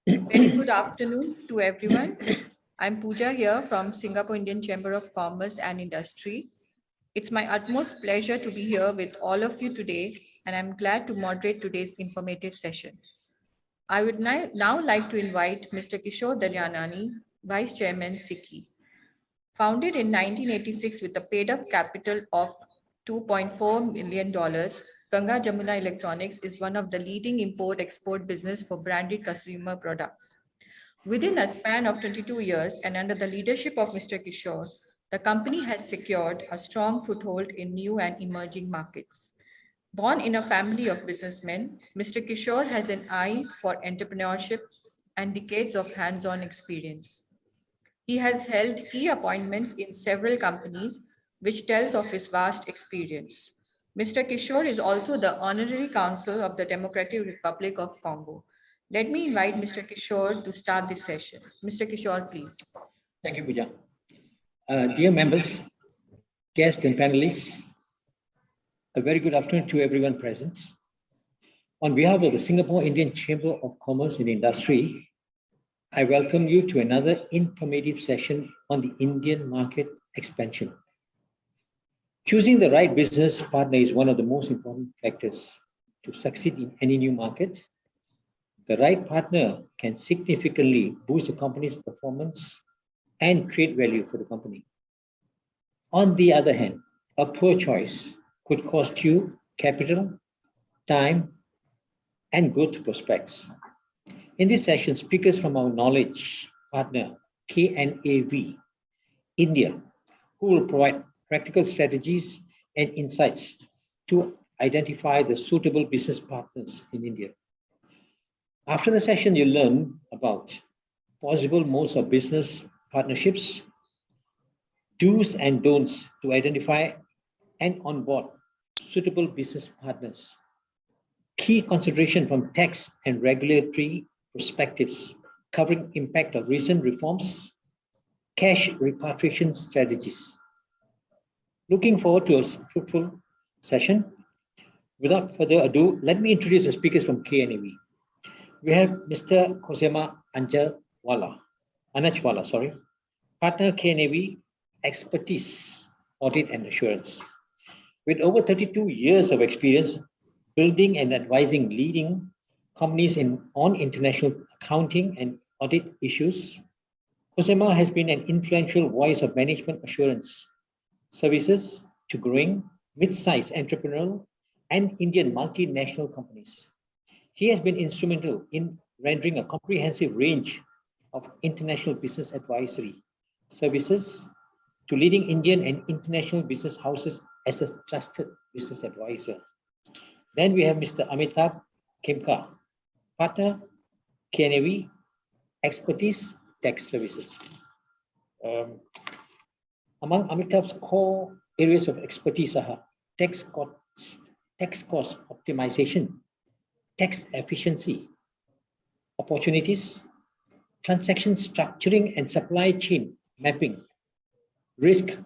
Very good afternoon to everyone. I'm Pooja here from Singapore Indian Chamber of Commerce and Industry. It's my utmost pleasure to be here with all of you today, and I'm glad to moderate today's informative session. I would now like to invite Mr. Kishore Daryanani, Vice Chairman SICKI. Founded in 1986 with a paid-up capital of $2.4 million, Ganga Jamuna Electronics is one of the leading import-export business for branded consumer products. Within a span of 22 years and under the leadership of Mr. Kishore, the company has secured a strong foothold in new and emerging markets. Born in a family of businessmen, Mr. Kishore has an eye for entrepreneurship and decades of hands-on experience. He has held key appointments in several companies, which tells of his vast experience. Mr. Kishore is also the Honorary Counsel of the Democratic Republic of Congo. Let me invite Mr. Kishore to start this session. Mr. Kishore, please. Thank you, Pooja. Dear members, guests and panelists, a very good afternoon to everyone present. On behalf of the Singapore Indian Chamber of Commerce and Industry, I welcome you to another informative session on the Indian market expansion. Choosing the right business partner is one of the most important factors to succeed in any new market. The right partner can significantly boost the company's performance and create value for the company. On the other hand, a poor choice could cost you capital, time, and growth prospects. In this session, speakers from our knowledge partner, KNAV India, who will provide practical strategies and insights to identify the suitable business partners in India. After the session, you'll learn about possible modes of business partnerships, do's and don'ts to identify and onboard suitable business partners, key consideration from tax and regulatory perspectives covering impact of recent reforms, cash repatriation strategies. Looking forward to a fruitful session. Without further ado, let me introduce the speakers from KNAV. We have Mr. Kosema Anachwala, partner KNAV, expertise, audit and assurance. With over 32 years of experience building and advising leading companies on international accounting and audit issues, Kosema has been an influential voice of management assurance services to growing mid-sized entrepreneurial and Indian multinational companies. He has been instrumental in rendering a comprehensive range of international business advisory services to leading Indian and international business houses as a trusted business advisor. Then we have Mr. Amitabh Khemka, partner, KNAV, expertise, tax services. Among Amitabh's core areas of expertise are tax cost optimization, tax efficiency, opportunities, transaction structuring and supply chain mapping, risk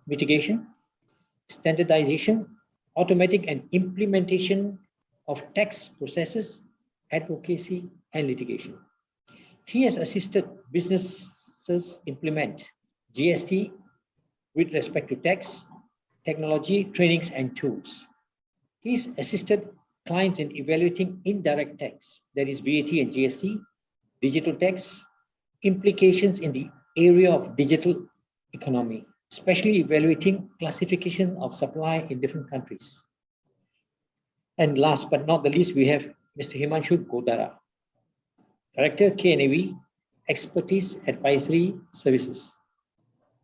mitigation, standardization, automatic and implementation of tax processes, advocacy, and litigation. He has assisted businesses implement GST with respect to tax, technology, trainings, and tools. He's assisted clients in evaluating indirect tax, that is VAT and GST, digital tax, implications in the area of digital economy, especially evaluating classification of supply in different countries. And last but not the least, we have Mr. Himanshu Godara, Director, KNAV, Expertise Advisory Services.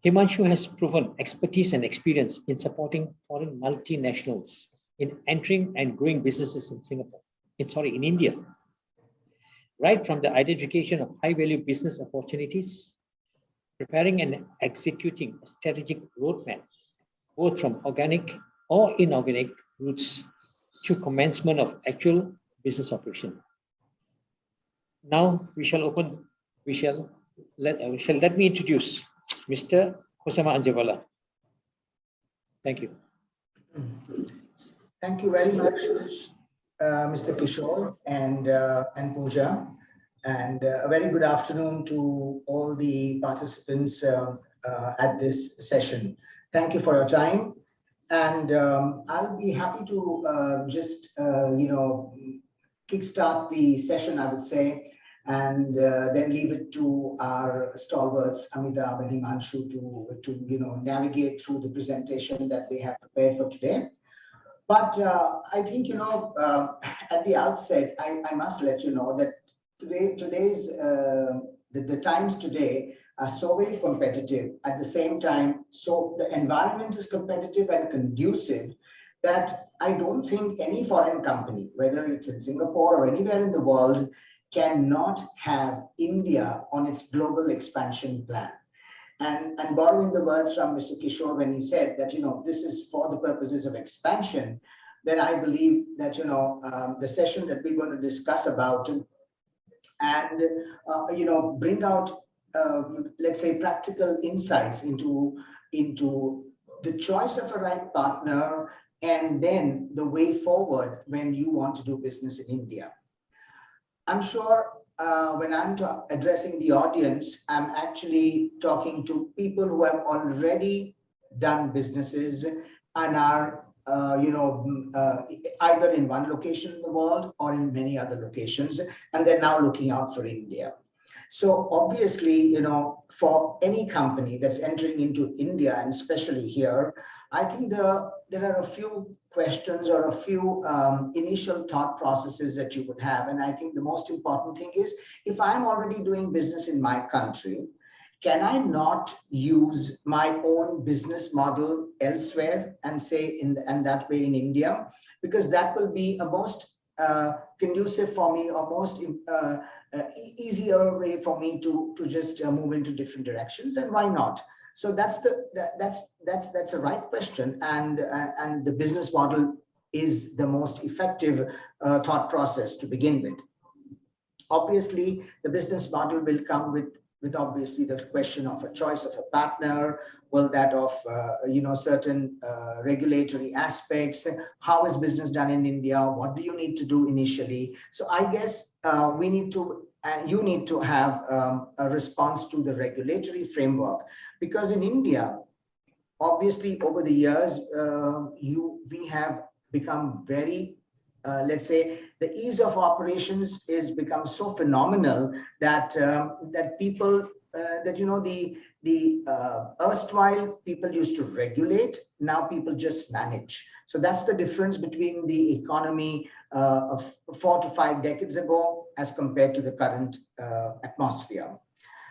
Himanshu has proven expertise and experience in supporting foreign multinationals in entering and growing businesses in India. Right from the identification of high-value business opportunities, preparing and executing a strategic roadmap, both from organic or inorganic routes to commencement of actual business operation. Now let me introduce Mr. Kosema Anachwala. Thank you. Thank you very much, Mr. Kishore and Pooja. And a very good afternoon to all the participants at this session. Thank you for your time. And I'll be happy to kickstart the session, I would say, and then leave it to our stalwarts, Amitabh and Himanshu, to navigate through the presentation that they have prepared for today. But I think, at the outset, I must let you know that the times today are so very competitive. At the same time, so the environment is competitive and conducive that I don't think any foreign company, whether it's in Singapore or anywhere in the world, cannot have India on its global expansion plan. And borrowing the words from Mr. Kishore when he said that, this is for the purposes of expansion, then I believe that, the session that we're going to discuss about and, bring out, let's say, practical insights into the choice of a right partner and then the way forward when you want to do business in India. I'm sure when I'm addressing the audience, I'm actually talking to people who have already done businesses and are, either in one location in the world or in many other locations, and they're now looking out for India. So obviously, for any company that's entering into India, and especially here, I think there are a few questions or a few initial thought processes that you would have. And I think the most important thing is, if I'm already doing business in my country, can I not use my own business model elsewhere and say and that way in India? Because that will be a most conducive for me, or most easier way for me to just move into different directions, and why not? So that's a right question, and the business model is the most effective thought process to begin with. Obviously, the business model will come with obviously the question of a choice of a partner, well, that of certain regulatory aspects. How is business done in India? What do you need to do initially? So I guess you need to have a response to the regulatory framework, because in India, obviously over the years, we have become very let's say the ease of operations is become so phenomenal that people the erstwhile people used to regulate, now people just manage. So that's the difference between the economy of 4 to 5 decades ago as compared to the current atmosphere.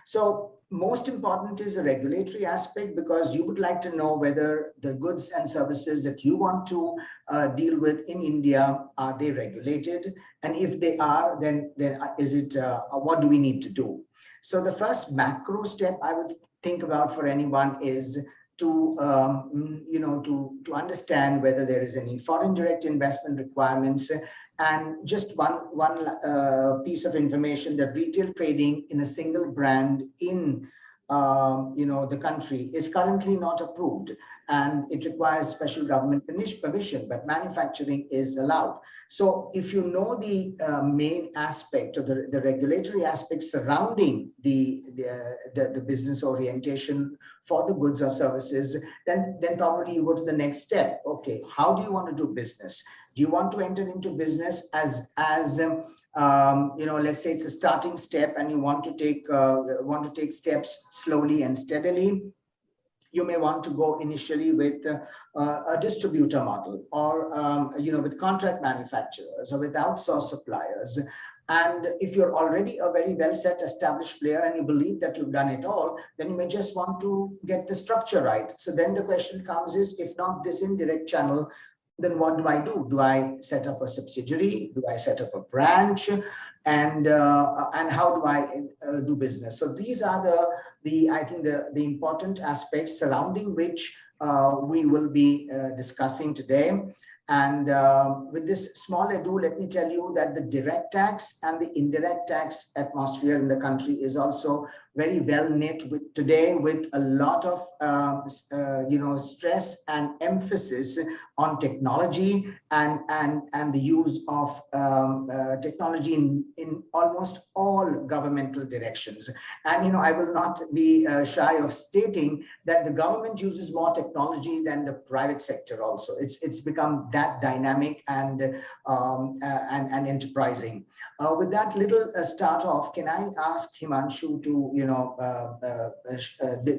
So most important is the regulatory aspect, because you would like to know whether the goods and services that you want to deal with in India, are they regulated? And if they are, then is it, what do we need to do? So the first macro step I would think about for anyone is to understand whether there is any foreign direct investment requirements. And just one piece of information, that retail trading in a single brand in the country is currently not approved, and it requires special government permission, but manufacturing is allowed. So if you know the main aspect of the regulatory aspect surrounding the business orientation for the goods or services, then probably you go to the next step. Okay, how do you want to do business? Do you want to enter into business as let's say it's a starting step and you want to take steps slowly and steadily? You may want to go initially with a distributor model, or with contract manufacturers, or with outsourced suppliers. And if you're already a very well set established player and you believe that you've done it all, then you may just want to get the structure right. So then the question comes is, if not this indirect channel, then what do I do? Do I set up a subsidiary? Do I set up a branch? And how do I do business? So these are I think the important aspects surrounding which we will be discussing today. And with this small ado, let me tell you that the direct tax and the indirect tax atmosphere in the country is also very well knit with today, with a lot of stress and emphasis on technology and the use of technology in almost all governmental directions. And I will not be shy of stating that the government uses more technology than the private sector also. It's become that dynamic and enterprising. With that little start off, can I ask Himanshu to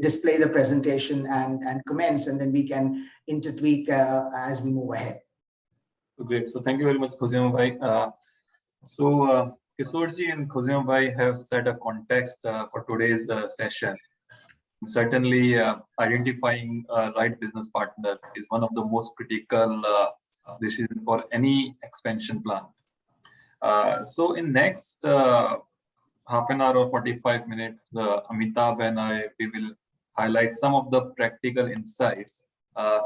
display the presentation and comments, and then we can intertweak as we move ahead. Great. So thank you very much, Khuzaima Bhai. Kishorji and Khuzaima Bhai have set a context for today's session. Certainly, identifying a right business partner is one of the most critical decisions for any expansion plan. So in next half an hour or 45 minutes, Amitabh and we will highlight some of the practical insights,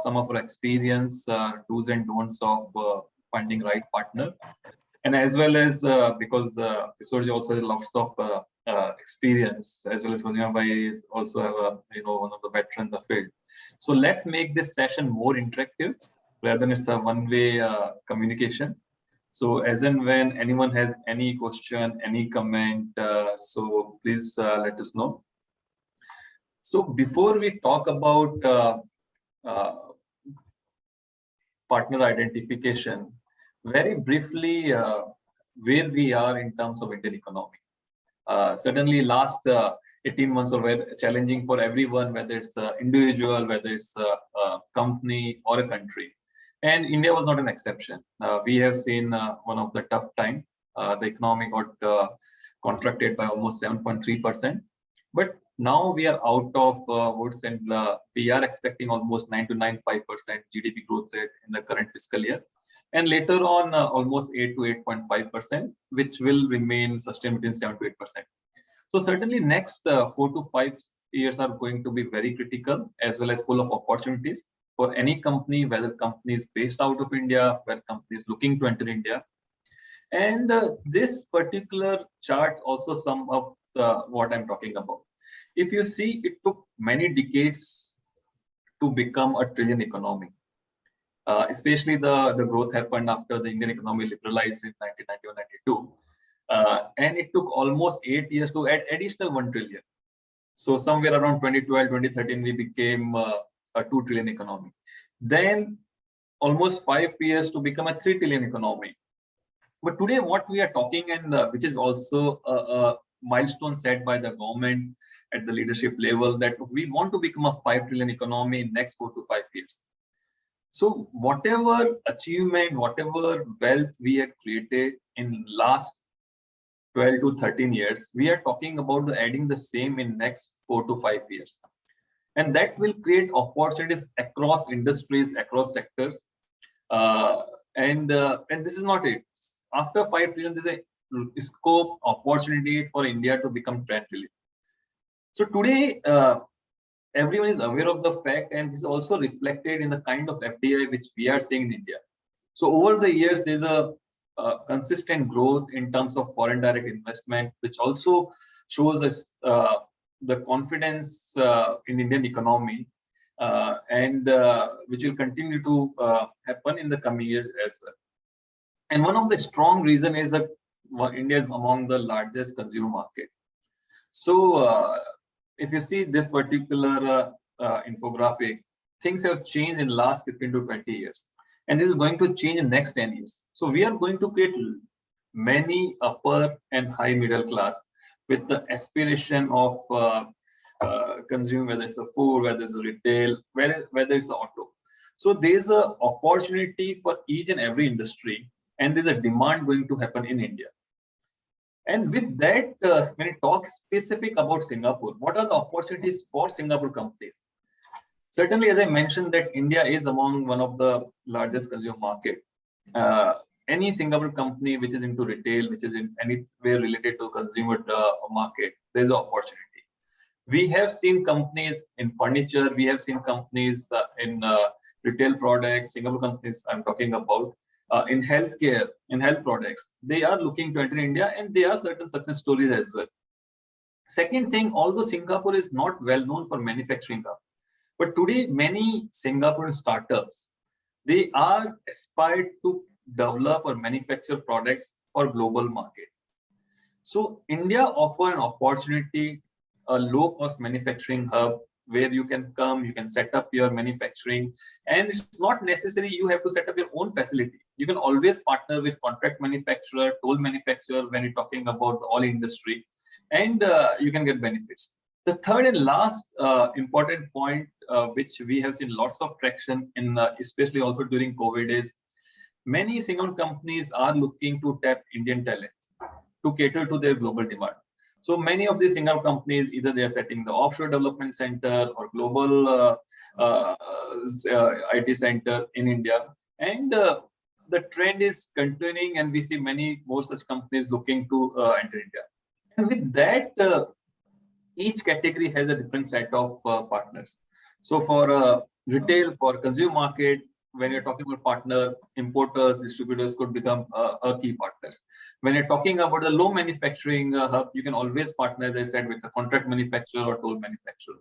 some of our experience, do's and don'ts of finding right partner. And as well as because Kishorji also has lots of experience, as well as Khuzaima Bhai is also have one of the veterans in the field. So let's make this session more interactive rather than it's a one-way communication. So as and when anyone has any question, any comment, so please let us know. So before we talk about partner identification, very briefly, where we are in terms of Indian economy. Certainly last 18 months were challenging for everyone, whether it's an individual, whether it's a company or a country. And India was not an exception. We have seen one of the tough time. The economy got contracted by almost 7.3%. But now we are out of woods, and we are expecting almost 9 to 9.5% GDP growth rate in the current fiscal year. And later on, almost 8 to 8.5%, which will remain sustained between 7 to 8%. So certainly next 4 to 5 years are going to be very critical, as well as full of opportunities for any company, whether company is based out of India, whether company is looking to enter India. And this particular chart also sums up what I'm talking about. If you see, it took many decades to become a trillion economy. Especially the growth happened after the Indian economy liberalized in 1991-92. And it took almost 8 years to add additional 1 trillion. So somewhere around 2012, 2013, we became a 2 trillion economy. Then almost 5 years to become a 3 trillion economy. But today what we are talking, and which is also a milestone set by the government at the leadership level, that we want to become a 5 trillion economy in next 4 to 5 years. So whatever achievement, whatever wealth we had created in last 12 to 13 years, we are talking about adding the same in next 4 to 5 years. And that will create opportunities across industries, across sectors. And this is not it. After 5 trillion, there's a scope opportunity for India to become 10 trillion. So today, everyone is aware of the fact, and this is also reflected in the kind of FDI which we are seeing in India. So over the years, there's a consistent growth in terms of foreign direct investment, which also shows us the confidence in Indian economy, and which will continue to happen in the coming years as well. And one of the strong reason is that India is among the largest consumer market. So if you see this particular infographic, things have changed in the last 15 to 20 years. And this is going to change in the next 10 years. So we are going to create many upper and high middle class with the aspiration of consuming, whether it's a food, whether it's a retail, whether it's an auto. So there's an opportunity for each and every industry, and there's a demand going to happen in India. And with that, when we talk specific about Singapore, what are the opportunities for Singapore companies? Certainly, as I mentioned, that India is among one of the largest consumer market. Any Singapore company which is into retail, which is in anywhere related to consumer market, there's an opportunity. We have seen companies in furniture, we have seen companies in retail products, Singapore companies I'm talking about, in healthcare, in health products. They are looking to enter India, and there are certain success stories as well. Second thing, although Singapore is not well known for manufacturing hub, but today many Singaporean startups, they are aspired to develop or manufacture products for global market. So India offer an opportunity, a low cost manufacturing hub where you can come, you can set up your manufacturing, and it's not necessary you have to set up your own facility. You can always partner with contract manufacturer, toll manufacturer when you're talking about the oil industry, and you can get benefits. The third and last important point, which we have seen lots of traction in, especially also during COVID, is many Singapore companies are looking to tap Indian talent to cater to their global demand. So many of these Singapore companies, either they are setting the offshore development center or global IT center in India. And the trend is continuing, and we see many more such companies looking to enter India. And with that, each category has a different set of partners. So for retail, for consumer market, when you're talking about partner, importers, distributors could become a key partners. When you're talking about the low manufacturing hub, you can always partner, as I said, with a contract manufacturer or toll manufacturer.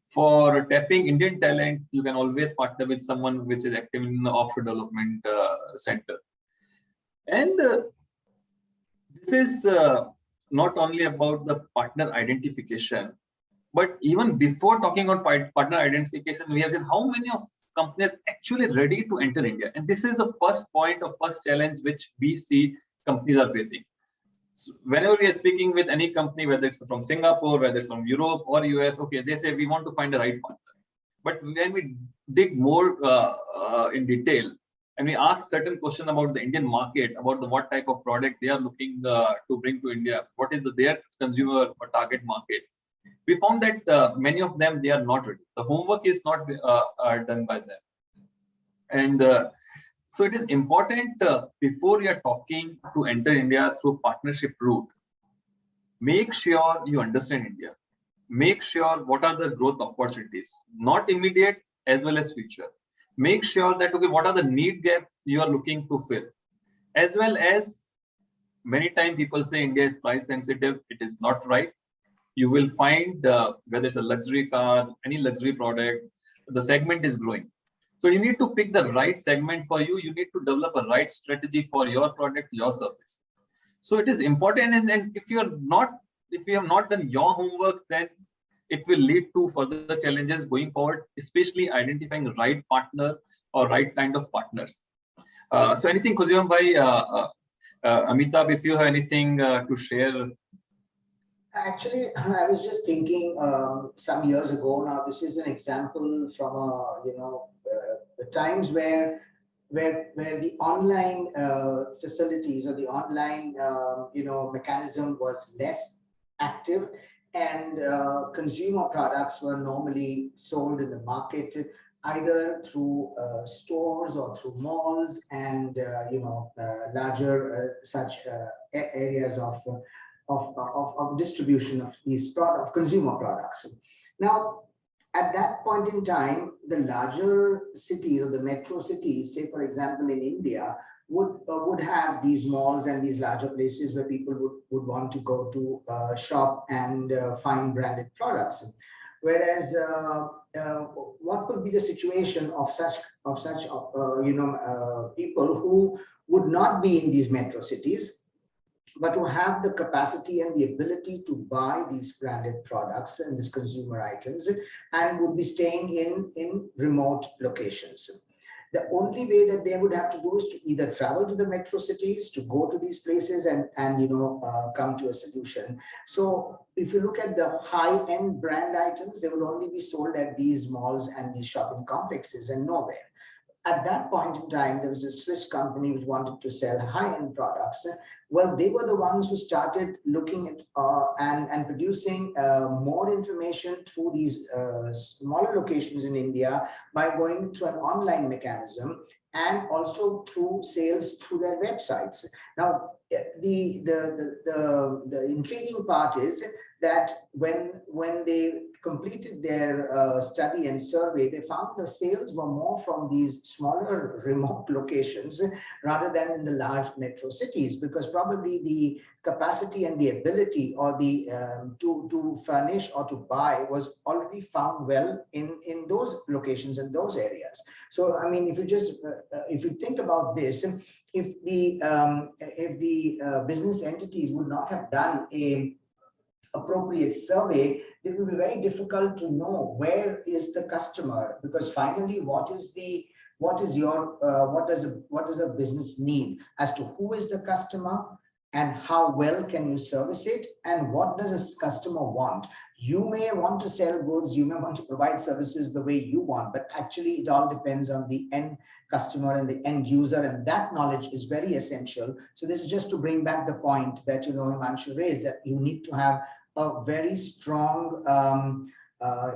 For tapping Indian talent, you can always partner with someone which is active in the offshore development center. And this is not only about the partner identification, but even before talking about partner identification, we have seen how many of companies actually ready to enter India. And this is the first point of first challenge which we see companies are facing. So whenever we are speaking with any company, whether it's from Singapore, whether it's from Europe or US, okay, they say we want to find the right partner. But when we dig more in detail, and we ask certain question about the Indian market, about what type of product they are looking to bring to India, what is their consumer or target market, we found that many of them, they are not ready. The homework is not done by them. And so it is important before you are talking to enter India through partnership route, make sure you understand India. Make sure what are the growth opportunities, not immediate as well as future. Make sure that, okay, what are the need gaps you are looking to fill, as well as many times people say India is price sensitive. It is not right. You will find whether it's a luxury car, any luxury product, the segment is growing. So you need to pick the right segment for you. You need to develop a right strategy for your product, your service. So it is important. And if you have not done your homework, then it will lead to further challenges going forward, especially identifying the right partner or right kind of partners. So anything, Khuzaim bhai, Amitabh, if you have anything to share. Actually, I was just thinking some years ago. Now, this is an example from the times where the online facilities or the online mechanism was less active, and consumer products were normally sold in the market either through stores or through malls and larger such areas of distribution of these consumer products. Now, at that point in time, the larger cities or the metro cities, say for example in India, would have these malls and these larger places where people would want to go to shop and find branded products. Whereas, what would be the situation of such people who would not be in these metro cities, but who have the capacity and the ability to buy these branded products and these consumer items, and would be staying in remote locations. The only way that they would have to do is to either travel to the metro cities, to go to these places and come to a solution. So if you look at the high-end brand items, they will only be sold at these malls and these shopping complexes and nowhere. At that point in time, there was a Swiss company which wanted to sell high-end products. Well, they were the ones who started looking at and producing more information through these smaller locations in India by going through an online mechanism and also through sales through their websites. Now, the intriguing part is that when they completed their study and survey, they found the sales were more from these smaller remote locations rather than in the large metro cities, because probably the capacity and the ability or the to furnish or to buy was already found well in those locations and those areas. So I mean, if you just if you think about this, if the business entities would not have done a appropriate survey, it will be very difficult to know where is the customer, because finally what is your what does a business need as to who is the customer and how well can you service it, and what does a customer want. You may want to sell goods, you may want to provide services the way you want, but actually it all depends on the end customer and the end user, and that knowledge is very essential. So this is just to bring back the point that Himanshu raised, that you need to have a very strong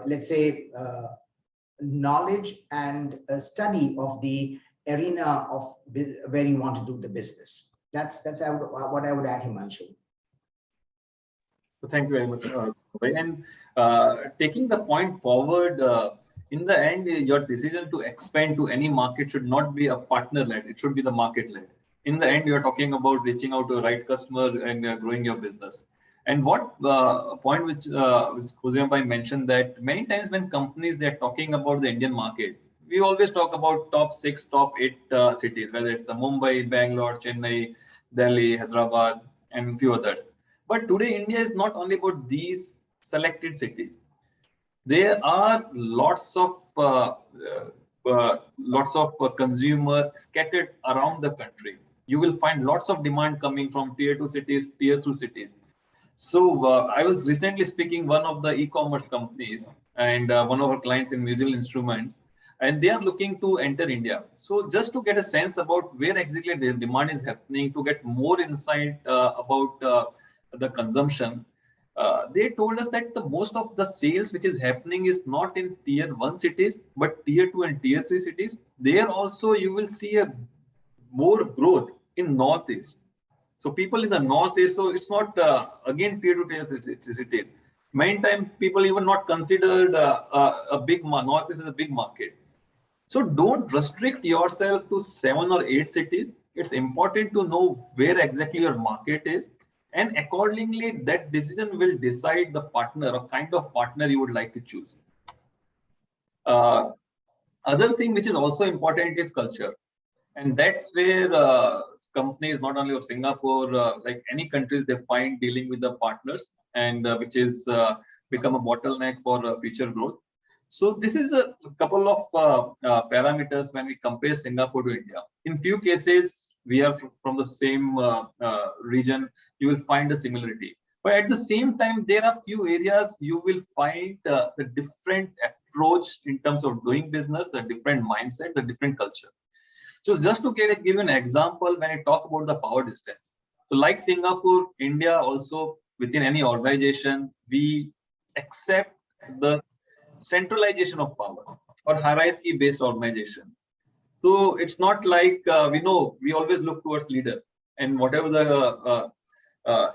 let's say knowledge and study of the arena of where you want to do the business. That's what I would add, Himanshu. So thank you very much. And taking the point forward, in the end, your decision to expand to any market should not be a partner-led. It should be the market-led. In the end, you're talking about reaching out to the right customer and growing your business. And what point which Khuzaima Bhai mentioned, that many times when companies, they're talking about the Indian market, we always talk about top 6, top 8 cities, whether it's Mumbai, Bangalore, Chennai, Delhi, Hyderabad, and a few others. But today, India is not only about these selected cities. There are lots of consumer scattered around the country. You will find lots of demand coming from tier 2 cities, tier 3 cities. So I was recently speaking one of the e-commerce companies and one of our clients in Musical Instruments, and they are looking to enter India. So just to get a sense about where exactly the demand is happening, to get more insight about the consumption, they told us that the most of the sales which is happening is not in tier 1 cities, but tier 2 and tier 3 cities. There also you will see a more growth in Northeast. So people in the Northeast, so it's not again tier 2, tier 3 cities. Many times people even not considered a big Northeast is a big market. So don't restrict yourself to 7 or 8 cities. It's important to know where exactly your market is, and accordingly that decision will decide the partner or kind of partner you would like to choose. Other thing which is also important is culture, and that's where companies not only of Singapore, like any countries, they find dealing with the partners, and which is become a bottleneck for future growth. So this is a couple of parameters when we compare Singapore to India. In few cases, we are from the same region, you will find a similarity. But at the same time, there are few areas you will find the different approach in terms of doing business, the different mindset, the different culture. So just to give you an example, when I talk about the power distance. So like Singapore, India also, within any organization, we accept the centralization of power or hierarchy-based organization. So it's not like, we always look towards leader, and whatever the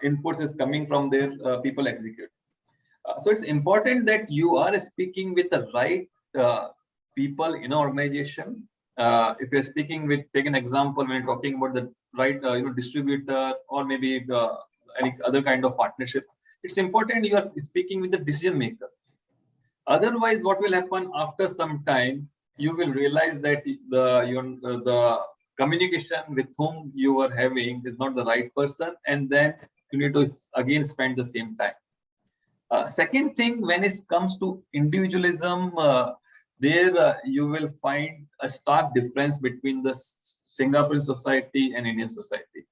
inputs is coming from there, people execute. So it's important that you are speaking with the right people in an organization. If you're speaking with, take an example, when you're talking about the right distributor or maybe any other kind of partnership, it's important you are speaking with the decision maker. Otherwise, what will happen after some time, you will realize that the communication with whom you are having is not the right person, and then you need to again spend the same time. Second thing, when it comes to individualism, there you will find a stark difference between the Singaporean society and Indian society.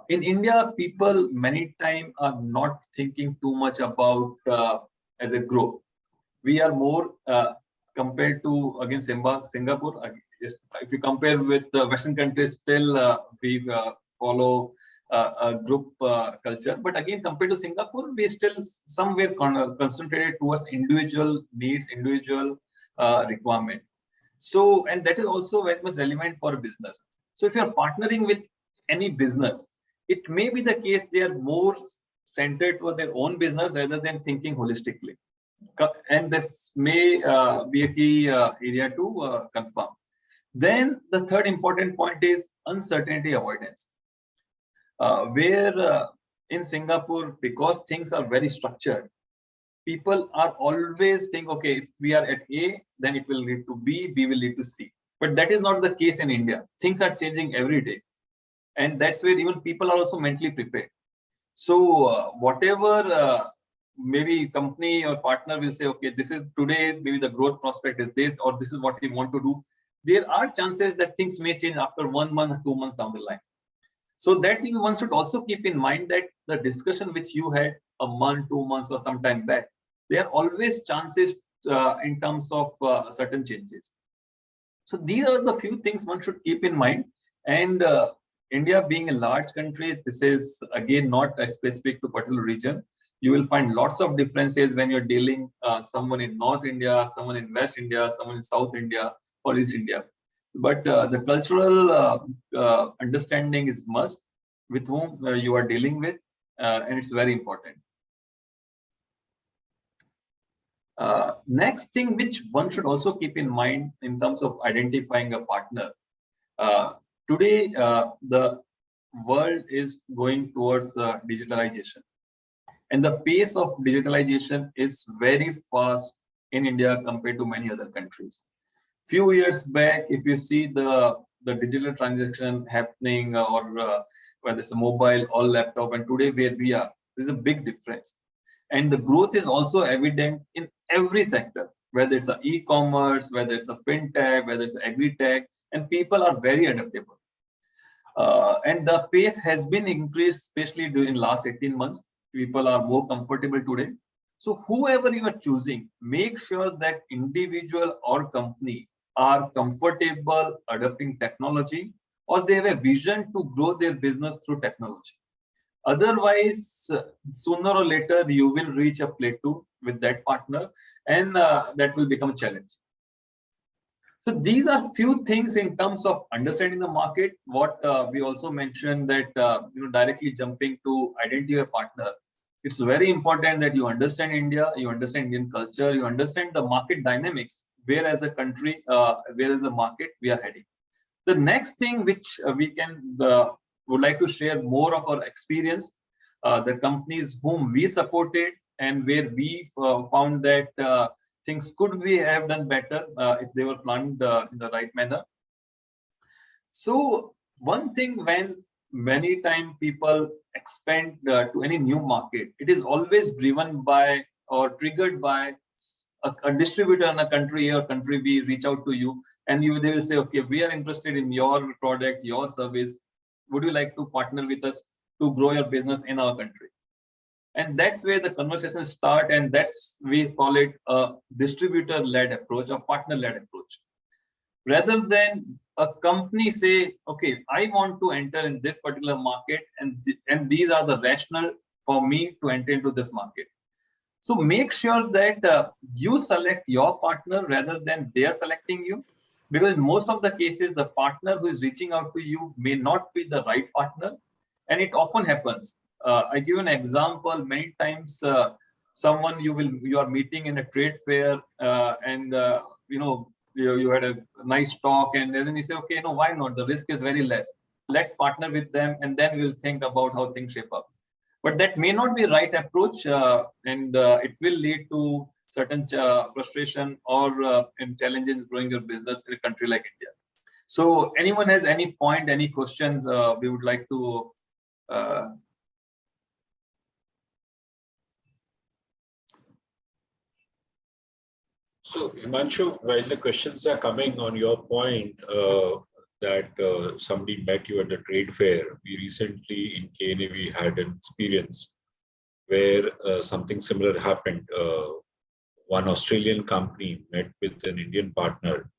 In India, people many times are not thinking too much about as a group. We are more compared to, again, Singapore. If you compare with Western countries, still we follow a group culture. But again, compared to Singapore, we still somewhere concentrated towards individual needs, individual requirement. So, and that is also very much relevant for business. So if you are partnering with any business, it may be the case they are more centered toward their own business rather than thinking holistically. And this may be a key area to confirm. Then the third important point is uncertainty avoidance, where in Singapore, because things are very structured, people are always think, okay, if we are at A, then it will lead to B, B will lead to C. But that is not the case in India. Things are changing every day. And that's where even people are also mentally prepared. So whatever maybe company or partner will say, okay, this is today, maybe the growth prospect is this, or this is what we want to do. There are chances that things may change after 1 month or 2 months down the line. So that one should also keep in mind that the discussion which you had a month, 2 months, or some time back, there are always chances in terms of certain changes. So these are the few things one should keep in mind. And India being a large country, this is again not specific to particular region. You will find lots of differences when you're dealing someone in North India, someone in West India, someone in South India or East India. But the cultural understanding is must with whom you are dealing with, and it's very important. Next thing which one should also keep in mind in terms of identifying a partner. Today, the world is going towards digitalization. And the pace of digitalization is very fast in India compared to many other countries. Few years back, if you see the digital transaction happening or whether it's a mobile or laptop, and today where we are, there's a big difference. And the growth is also evident in every sector, whether it's e-commerce, whether it's a fintech, whether it's agri-tech, and people are very adaptable. And the pace has been increased, especially during last 18 months. People are more comfortable today. So whoever you are choosing, make sure that individual or company are comfortable adopting technology, or they have a vision to grow their business through technology. Otherwise, sooner or later, you will reach a plateau with that partner, and that will become a challenge. So these are few things in terms of understanding the market. What we also mentioned that directly jumping to identify a partner. It's very important that you understand India, you understand Indian culture, you understand the market dynamics, where as a country, where as a market we are heading. The next thing which we can would like to share more of our experience, the companies whom we supported and where we found that things could be have done better if they were planned in the right manner. So one thing, when many times people expand to any new market, it is always driven by or triggered by a distributor in a country or country B reach out to you, and they will say, okay, we are interested in your product, your service. Would you like to partner with us to grow your business in our country? And that's where the conversations start, and that's, we call it a distributor-led approach or partner-led approach. Rather than a company say, okay, I want to enter in this particular market, and these are the rationale for me to enter into this market. So make sure that you select your partner rather than they are selecting you, because in most of the cases, the partner who is reaching out to you may not be the right partner, and it often happens. I give an example. Many times, someone you are meeting in a trade fair, and you had a nice talk, and then you say, okay, no, why not? The risk is very less. Let's partner with them, and then we'll think about how things shape up. But that may not be the right approach, and it will lead to certain frustration or challenges growing your business in a country like India. So anyone has any point, any questions, we would like to So, Himanshu, while the questions are coming on your point that somebody met you at the trade fair, we recently in KNA we had an experience where something similar happened. One Australian company met with an Indian partner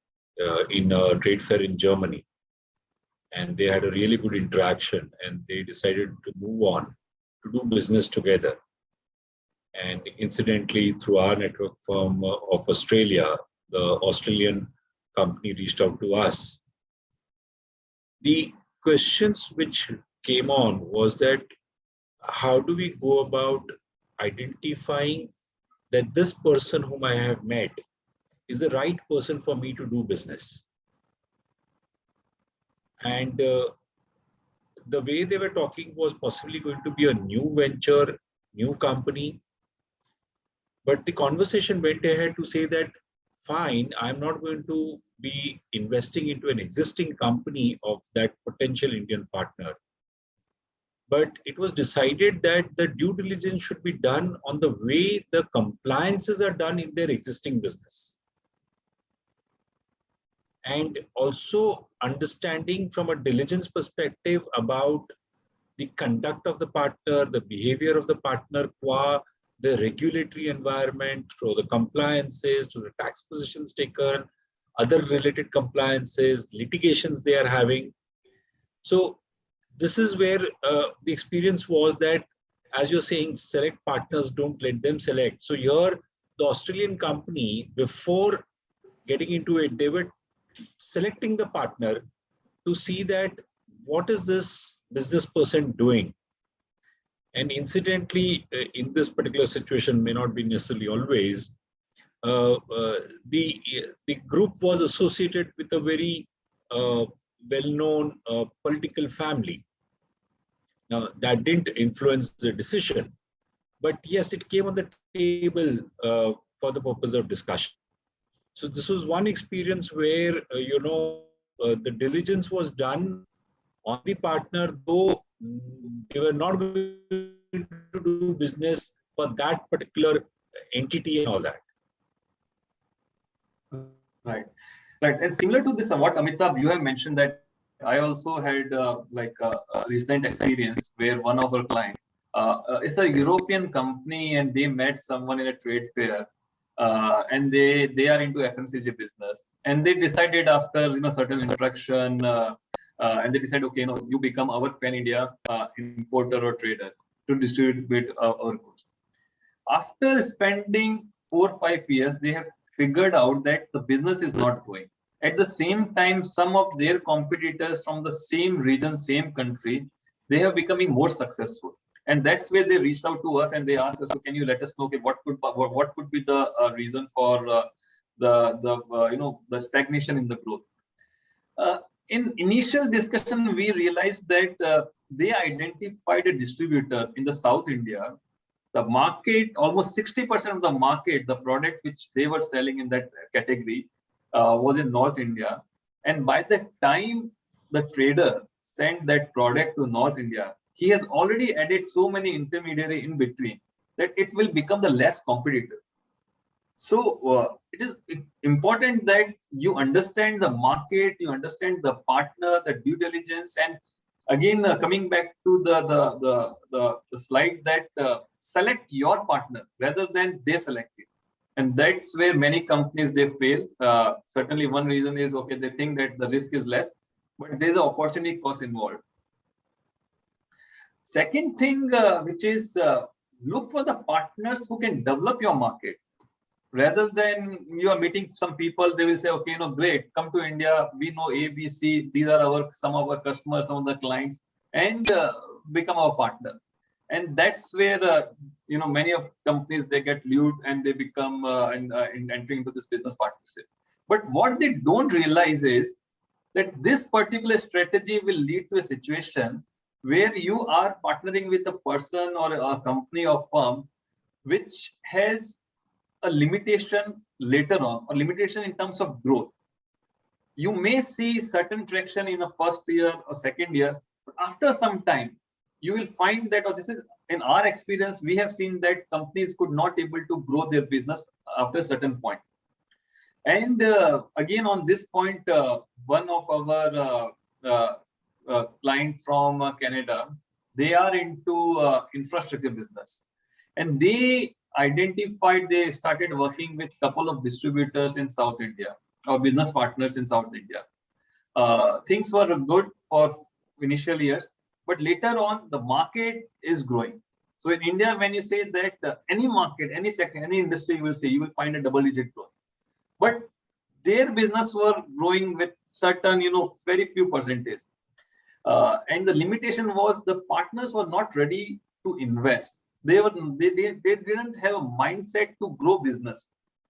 in a trade fair in Germany, and they had a really good interaction, and they decided to move on to do business together. And incidentally, through our network firm of Australia, the Australian company reached out to us. The questions which came on was that how do we go about identifying that this person whom I have met is the right person for me to do business? And the way they were talking was possibly going to be a new venture, new company. But the conversation went ahead to say that, fine, I'm not going to be investing into an existing company of that potential Indian partner. But it was decided that the due diligence should be done on the way the compliances are done in their existing business. And also understanding from a diligence perspective about the conduct of the partner, the behavior of the partner, qua the regulatory environment, through the compliances, to the tax positions taken, other related compliances, litigations they are having. So this is where the experience was that, as you're saying, select partners, don't let them select. So here, the Australian company, before getting into it, they were selecting the partner to see that what is this business person doing. And incidentally, in this particular situation, may not be necessarily always, the group was associated with a very well-known political family. Now, that didn't influence the decision, but yes, it came on the table for the purpose of discussion. So this was one experience where, the diligence was done on the partner, though they were not going to do business for that particular entity and all that. Right. And similar to this, what Amitabh, you have mentioned that I also had a recent experience where one of our clients is a European company, and they met someone in a trade fair, and they are into FMCG business, and they decided after certain instruction, and they decided, okay, you become our pan India importer or trader to distribute our goods. After spending 4 or 5 years, they have figured out that the business is not growing. At the same time, some of their competitors from the same region, same country, they are becoming more successful. And that's where they reached out to us and they asked us, so can you let us know, okay, what could be the reason for the stagnation in the growth? In initial discussion, we realized that they identified a distributor in the South India. The market, almost 60% of the market, the product which they were selling in that category was in North India. And by the time the trader sent that product to North India, he has already added so many intermediary in between that it will become the less competitive. So it is important that you understand the market, you understand the partner, the due diligence, and again coming back to the slide that select your partner rather than they select you. And that's where many companies they fail. Certainly one reason is, okay, they think that the risk is less, but there's an opportunity cost involved. Second thing, which is look for the partners who can develop your market. Rather than you are meeting some people, they will say, okay, great, come to India. We know A, B, C. These are some of our customers, some of the clients, and become our partner. And that's where many of companies they get lured and they become entering into this business partnership. But what they don't realize is that this particular strategy will lead to a situation where you are partnering with a person or a company or firm which has a limitation later on, or limitation in terms of growth. You may see certain traction in the first year or second year, but after some time, you will find that, or this is in our experience, we have seen that companies could not able to grow their business after a certain point. And again, on this point, one of our client from Canada, they are into infrastructure business, and they started working with a couple of distributors in South India, or business partners in South India. Things were good for initial years, but later on, the market is growing. So in India, when you say that any market, any sector, any industry, you will find a double-digit growth. But their business were growing with certain, very few percentage. And the limitation was the partners were not ready to invest. They didn't have a mindset to grow business.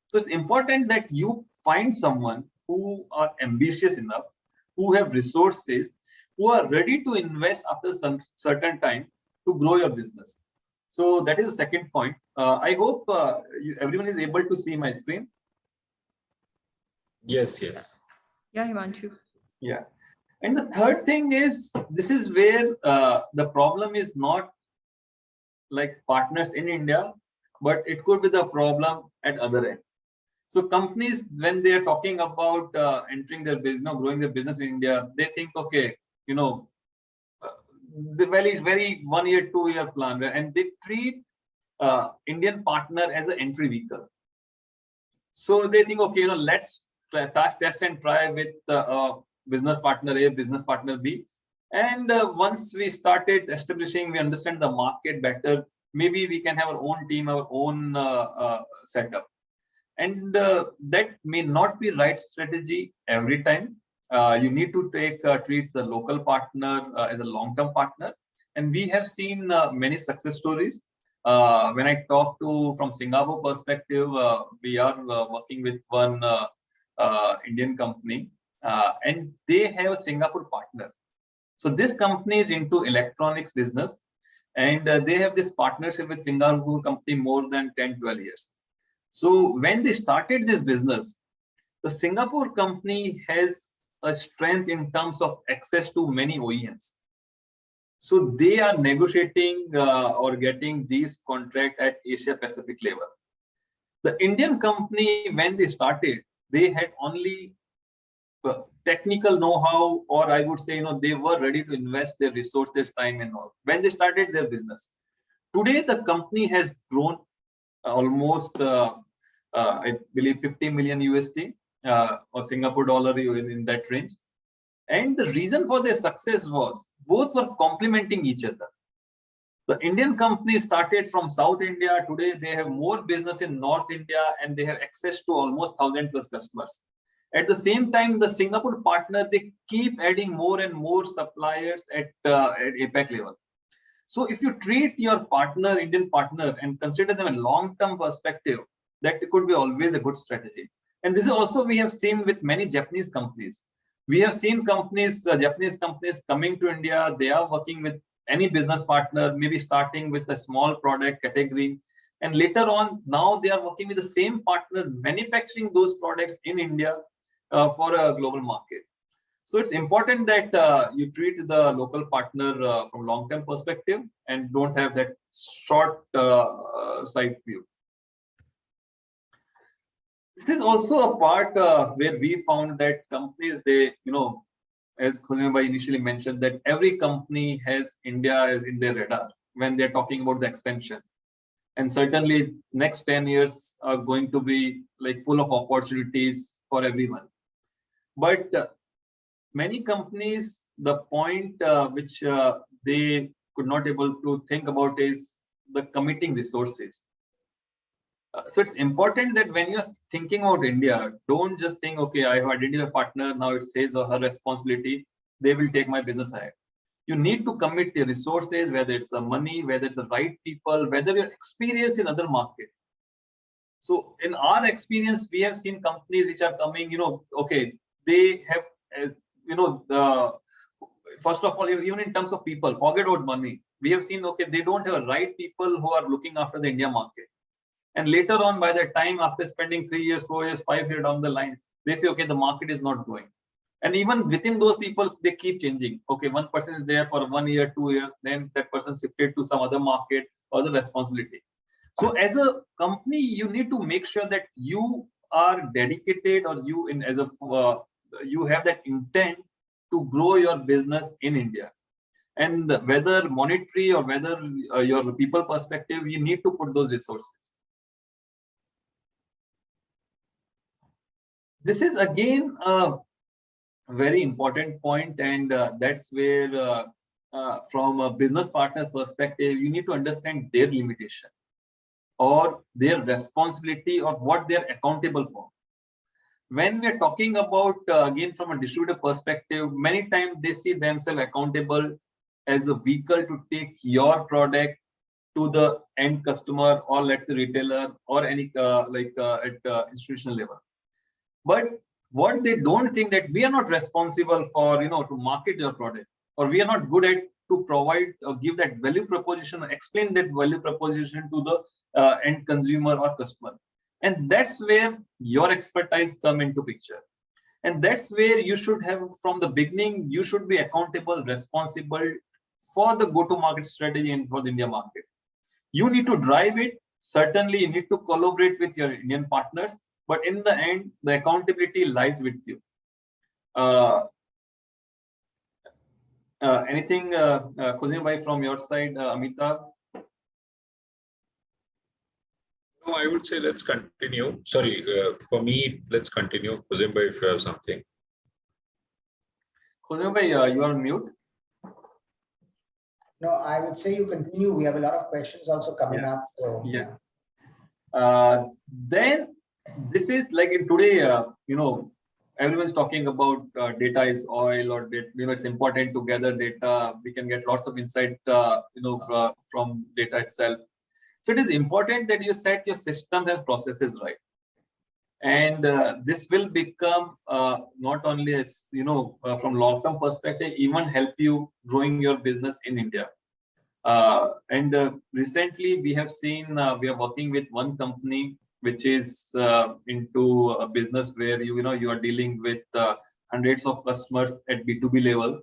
So it's important that you find someone who are ambitious enough, who have resources, who are ready to invest after some certain time to grow your business. So that is the second point. I hope everyone is able to see my screen. Yes, yes. Yeah, Himanshu. Yeah. And the third thing is, this is where the problem is not like partners in India, but it could be the problem at other end. So companies, when they are talking about entering their business, growing their business in India, they think, okay, the value is very 1 year, 2 year plan, and they treat Indian partner as an entry vehicle. So they think, okay, let's test and try with business partner A, business partner B. And once we started establishing, we understand the market better, maybe we can have our own team, our own setup. And that may not be right strategy every time. You need to treat the local partner as a long-term partner. And we have seen many success stories. When I talk to from Singapore perspective, we are working with one Indian company, and they have a Singapore partner. So this company is into electronics business, and they have this partnership with Singapore company more than 10, 12 years. So when they started this business, the Singapore company has a strength in terms of access to many OEMs. So they are negotiating or getting these contracts at Asia Pacific level. The Indian company, when they started, they had only technical know-how, or I would say, they were ready to invest their resources, time and all when they started their business. Today, the company has grown almost, I believe, 50 million USD or Singapore dollar in that range. And the reason for their success was both were complementing each other. The Indian company started from South India. Today, they have more business in North India, and they have access to almost 1,000+ customers. At the same time, the Singapore partner, they keep adding more and more suppliers at APAC level. So if you treat your partner, Indian partner, and consider them a long-term perspective, that could be always a good strategy. And this is also we have seen with many Japanese companies. We have seen companies, Japanese companies coming to India. They are working with any business partner, maybe starting with a small product category. And later on, now they are working with the same partner, manufacturing those products in India for a global market. So it's important that you treat the local partner from long-term perspective and don't have that short side view. This is also a part where we found that companies, they, as Khulme initially mentioned, that every company has India as in their radar when they're talking about the expansion. And certainly next 10 years are going to be like full of opportunities for everyone. But many companies, the point which they could not able to think about is the committing resources. So it's important that when you're thinking about India, don't just think, okay, I have identified a partner, now it's his or her responsibility, they will take my business ahead. You need to commit your resources, whether it's the money, whether it's the right people, whether your experience in other market. So in our experience, we have seen companies which are coming, okay, they have, first of all, even in terms of people, forget about money. We have seen, okay, they don't have the right people who are looking after the India market. And later on, by the time after spending 3 years, 4 years, 5 years down the line, they say, okay, the market is not growing. And even within those people, they keep changing. Okay, one person is there for 1 year, 2 years, then that person shifted to some other market or the responsibility. So as a company, you need to make sure that you are dedicated, or you have that intent to grow your business in India. And whether monetary or whether your people perspective, you need to put those resources. This is again a very important point, and that's where from a business partner perspective, you need to understand their limitation or their responsibility or what they're accountable for. when we're talking about, again, from a distributor perspective, many times they see themselves accountable as a vehicle to take your product to the end customer, or let's say retailer, or any at institutional level. But what they don't think that we are not responsible for, to market your product, or we are not good at to provide or give that value proposition, or explain that value proposition to the end consumer or customer. And that's where your expertise come into picture. And that's where you should have, from the beginning, you should be accountable, responsible for the go-to-market strategy and for the India market. You need to drive it. Certainly, you need to collaborate with your Indian partners, but in the end, the accountability lies with you. Anything, Khuzaim bhai, from your side, Amitabh? No, I would say let's continue. Sorry, for me, let's continue. Khuzaim bhai, if you have something. Khuzaim bhai, you are on mute. No, I would say you continue. We have a lot of questions also coming up. So yes. Then this is like in today, everyone's talking about data is oil, or it's important to gather data. We can get lots of insight, from data itself. So it is important that you set your systems and processes right. And this will become not only as, from long-term perspective, even help you growing your business in India. Recently we have seen, we are working with one company which is into a business where you are dealing with hundreds of customers at B2B level,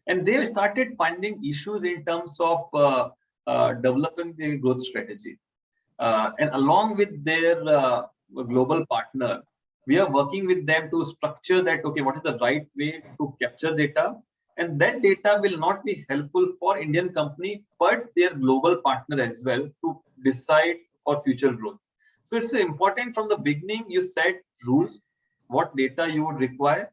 and they started finding issues in terms of developing their growth strategy, and along with their global partner, we are working with them to structure that. Okay, what is the right way to capture data, and that data will not be helpful for Indian company but their global partner as well to decide for future growth. So it's important from the beginning you set rules, what data you would require,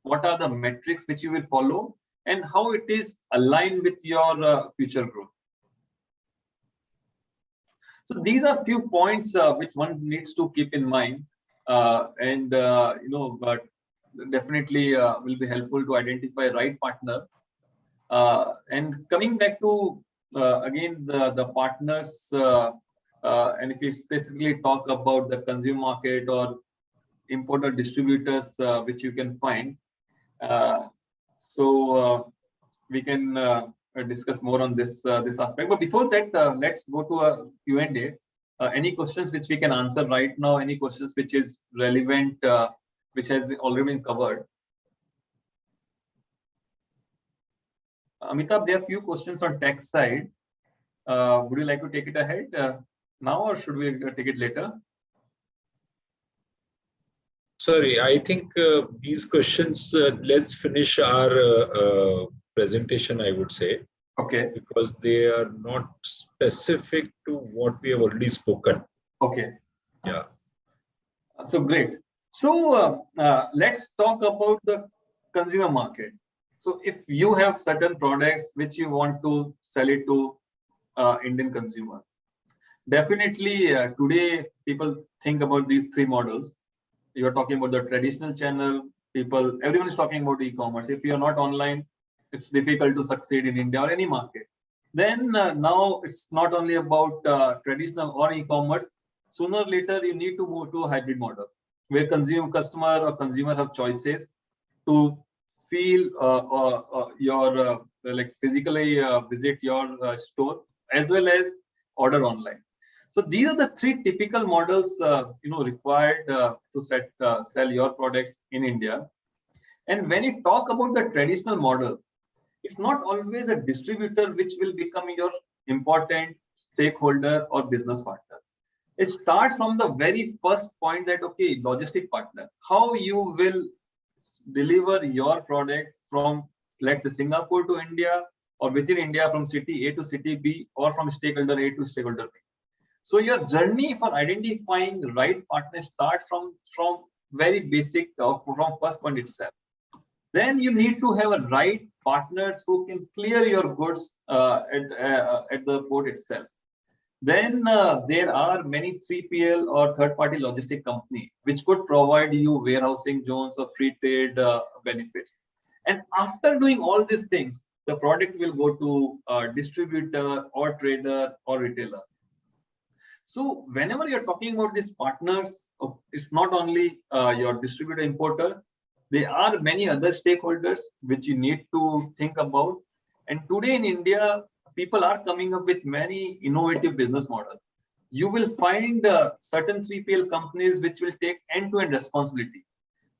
what are the metrics which you will follow, and how it is aligned with your future growth. So these are few points which one needs to keep in mind, but definitely will be helpful to identify right partner. And coming back to again the partners, and if we specifically talk about the consumer market or importer distributors which you can find, we can discuss more on this aspect. But before that, let's go to a Q&A. Any questions which we can answer right now? Any questions which is relevant, which has already been covered? Amitabh, there are a few questions on tech side. Would you like to take it ahead now, or should we take it later? Sorry, I think these questions, let's finish our presentation, I would say. Okay. Because they are not specific to what we have already spoken. Okay. Yeah. So great. So let's talk about the consumer market. So if you have certain products which you want to sell it to Indian consumer, definitely today people think about these three models. You are talking about the traditional channel. Everyone is talking about e-commerce. If you are not online, it's difficult to succeed in India or any market. Then now it's not only about traditional or e-commerce. Sooner or later, you need to move to a hybrid model where customer or consumer have choices to feel like physically visit your store as well as order online. So these are the three typical models required to sell your products in India. And when you talk about the traditional model, it's not always a distributor which will become your important stakeholder or business partner. It starts from the very first point that, okay, logistic partner, how you will deliver your product from, let's say, Singapore to India, or within India from city A to city B, or from stakeholder A to stakeholder B. So your journey for identifying the right partner starts from very basic, from first point itself. Then you need to have a right partners who can clear your goods at the port itself. Then there are many 3PL or third-party logistic company which could provide you warehousing zones or free trade benefits. And after doing all these things, the product will go to a distributor or trader or retailer. So whenever you're talking about these partners, it's not only your distributor importer, there are many other stakeholders which you need to think about. And today in India, people are coming up with many innovative business models. You will find certain 3PL companies which will take end-to-end responsibility.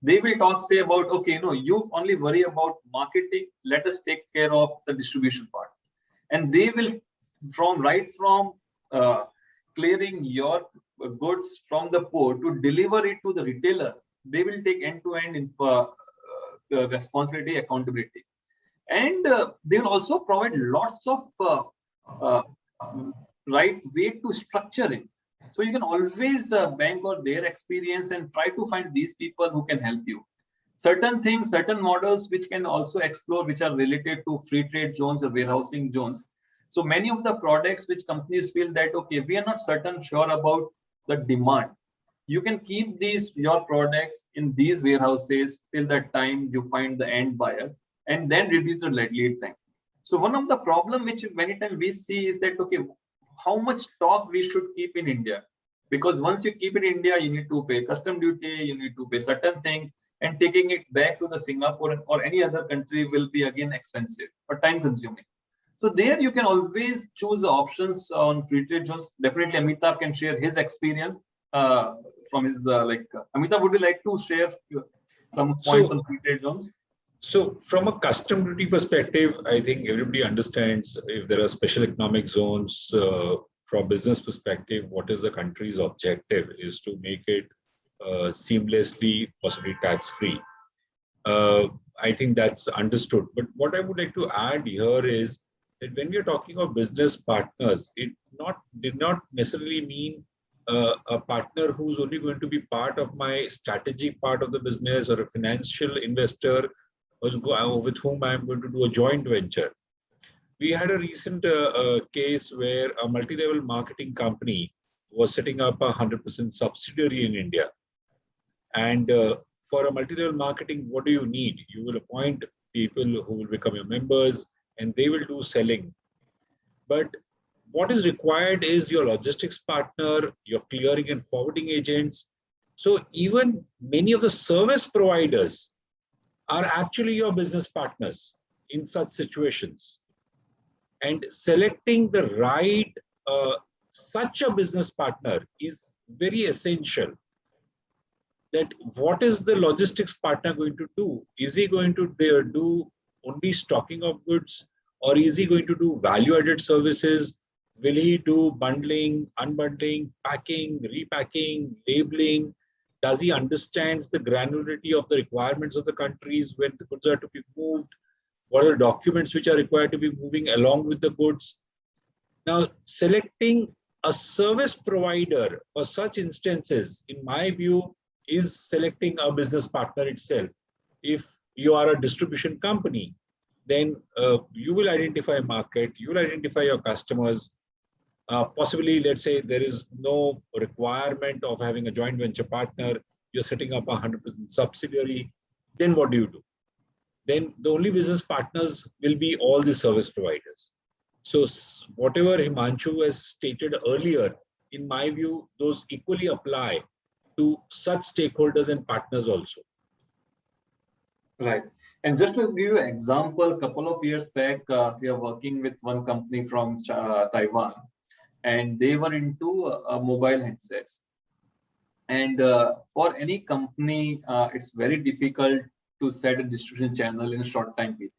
They will talk, say about, okay, no, you only worry about marketing. Let us take care of the distribution part. And they will, from clearing your goods from the port to deliver it to the retailer, they will take end-to-end responsibility, accountability. And they will also provide lots of right way to structure it. So you can always bank on their experience and try to find these people who can help you. Certain things, certain models which can also explore, which are related to free trade zones or warehousing zones. So many of the products which companies feel that, okay, we are not sure about the demand. You can keep your products in these warehouses till the time you find the end buyer, and then reduce the lead time. So one of the problem which many times we see is that, okay, how much stock we should keep in India? Because once you keep it in India, you need to pay custom duty, you need to pay certain things, and taking it back to the Singapore or any other country will be again expensive or time consuming. So there you can always choose the options on free trade zones. Definitely Amitabh can share his experience from his Amitabh, would you like to share some points on free trade zones? So from a custom duty perspective, I think everybody understands if there are special economic zones from business perspective, what is the country's objective is to make it seamlessly, possibly tax-free. I think that's understood. But what I would like to add here is that when we are talking of business partners, it did not necessarily mean a partner who's only going to be part of my strategic part of the business or a financial investor with whom I'm going to do a joint venture. We had a recent case where a multi-level marketing company was setting up a 100% subsidiary in India. And for a multi-level marketing, what do you need? You will appoint people who will become your members and they will do selling. But what is required is your logistics partner, your clearing and forwarding agents. So even many of the service providers are actually your business partners in such situations. And selecting the right such a business partner is very essential. That what is the logistics partner going to do? Is he going to do only stocking of goods, or is he going to do value-added services? Will he do bundling, unbundling, packing, repacking, labeling? Does he understand the granularity of the requirements of the countries when the goods are to be moved? What are the documents which are required to be moving along with the goods? Now, selecting a service provider for such instances, in my view, is selecting a business partner itself. If you are a distribution company, then you will identify a market, you will identify your customers. Possibly, let's say there is no requirement of having a joint venture partner, you're setting up a 100% subsidiary, then what do you do? Then the only business partners will be all the service providers. So whatever Himanshu has stated earlier, in my view, those equally apply to such stakeholders and partners also. Right. And just to give you an example, a couple of years back, we are working with one company from Taiwan, and they were into mobile headsets. And for any company, it's very difficult to set a distribution channel in a short time period.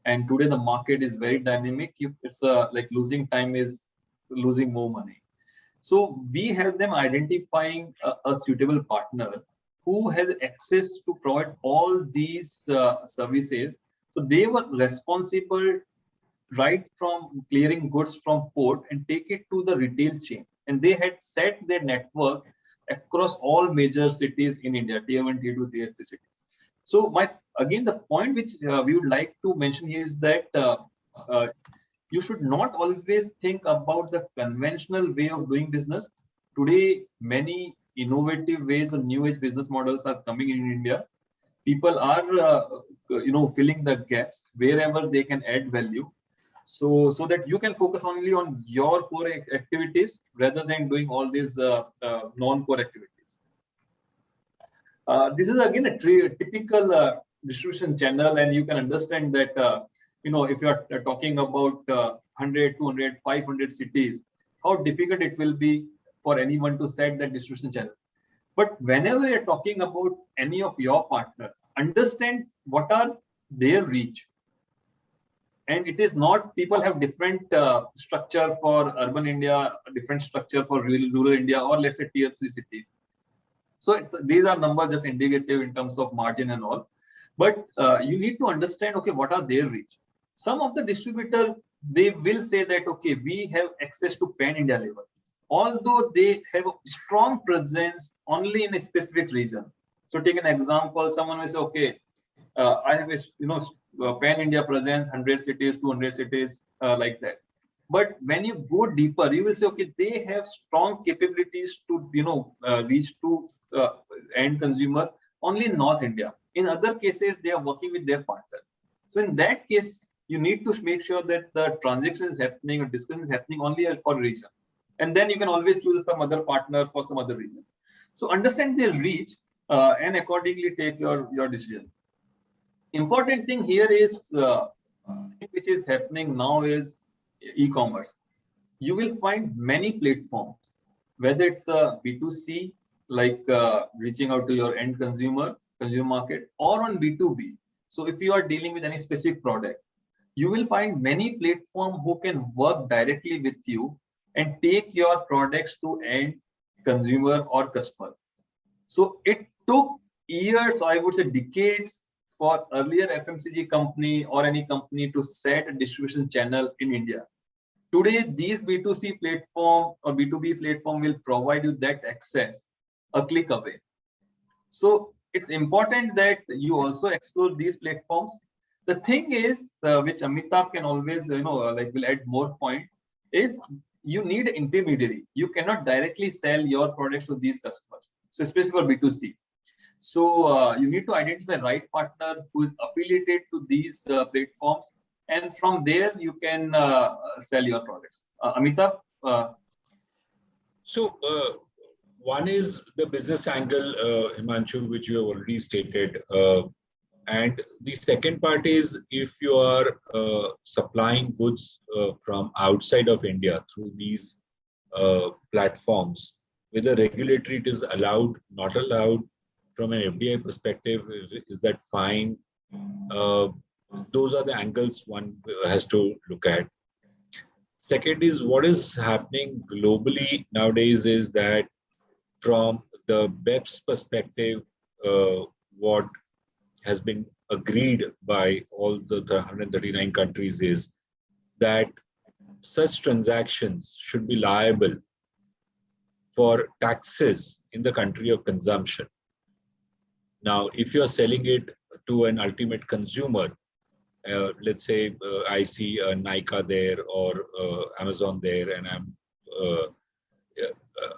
And today the market is very dynamic. It's like losing time is losing more money. So we help them identifying a suitable partner who has access to provide all these services. So they were responsible right from clearing goods from port and take it to the retail chain. And they had set their network across all major cities in India, tier 1, tier 2, tier 3 cities. So again, the point which we would like to mention here is that you should not always think about the conventional way of doing business. Today, many innovative ways or new age business models are coming in India. People are, filling the gaps wherever they can add value. So that you can focus only on your core activities rather than doing all these non-core activities. This is again a typical distribution channel, and you can understand that if you are talking about 100, 200, 500 cities, how difficult it will be for anyone to set that distribution channel. But whenever you're talking about any of your partner, understand what are their reach. And it is not, people have different structure for urban India, different structure for rural India, or let's say tier 3 cities. So these are numbers just indicative in terms of margin and all. But you need to understand, okay, what are their reach? Some of the distributor, they will say that, okay, we have access to pan-India level, although they have a strong presence only in a specific region. So take an example, someone will say, okay, I have a pan-India presence, 100 cities, 200 cities, like that. But when you go deeper, you will say, okay, they have strong capabilities to, reach to end consumer only in North India. In other cases, they are working with their partner. So in that case, you need to make sure that the transaction is happening or discussion is happening only for region. And then you can always choose some other partner for some other region. So understand their reach and accordingly take your decision. Important thing here is which is happening now is e-commerce. You will find many platforms, whether it's a B2C, like reaching out to your end consumer market, or on B2B. So if you are dealing with any specific product, you will find many platforms who can work directly with you and take your products to end consumer or customer. So it took years, I would say decades, for earlier FMCG company or any company to set a distribution channel in India. Today, these B2C platform or B2B platform will provide you that access a click away. So it's important that you also explore these platforms. The thing is, which Amitabh can always, will add more point, is you need an intermediary. You cannot directly sell your products to these customers. So especially for B2C. So you need to identify the right partner who is affiliated to these platforms, and from there you can sell your products. Amitabh? So one is the business angle, Himanshu, which you have already stated. And the second part is if you are supplying goods from outside of India through these platforms, whether regulatory it is allowed, not allowed, from an FDI perspective, is that fine? Those are the angles one has to look at. Second is what is happening globally nowadays is that from the BEPS perspective, what has been agreed by all the 139 countries is that such transactions should be liable for taxes in the country of consumption. Now, if you're selling it to an ultimate consumer, let's say I see a Nykaa there or Amazon there, and I'm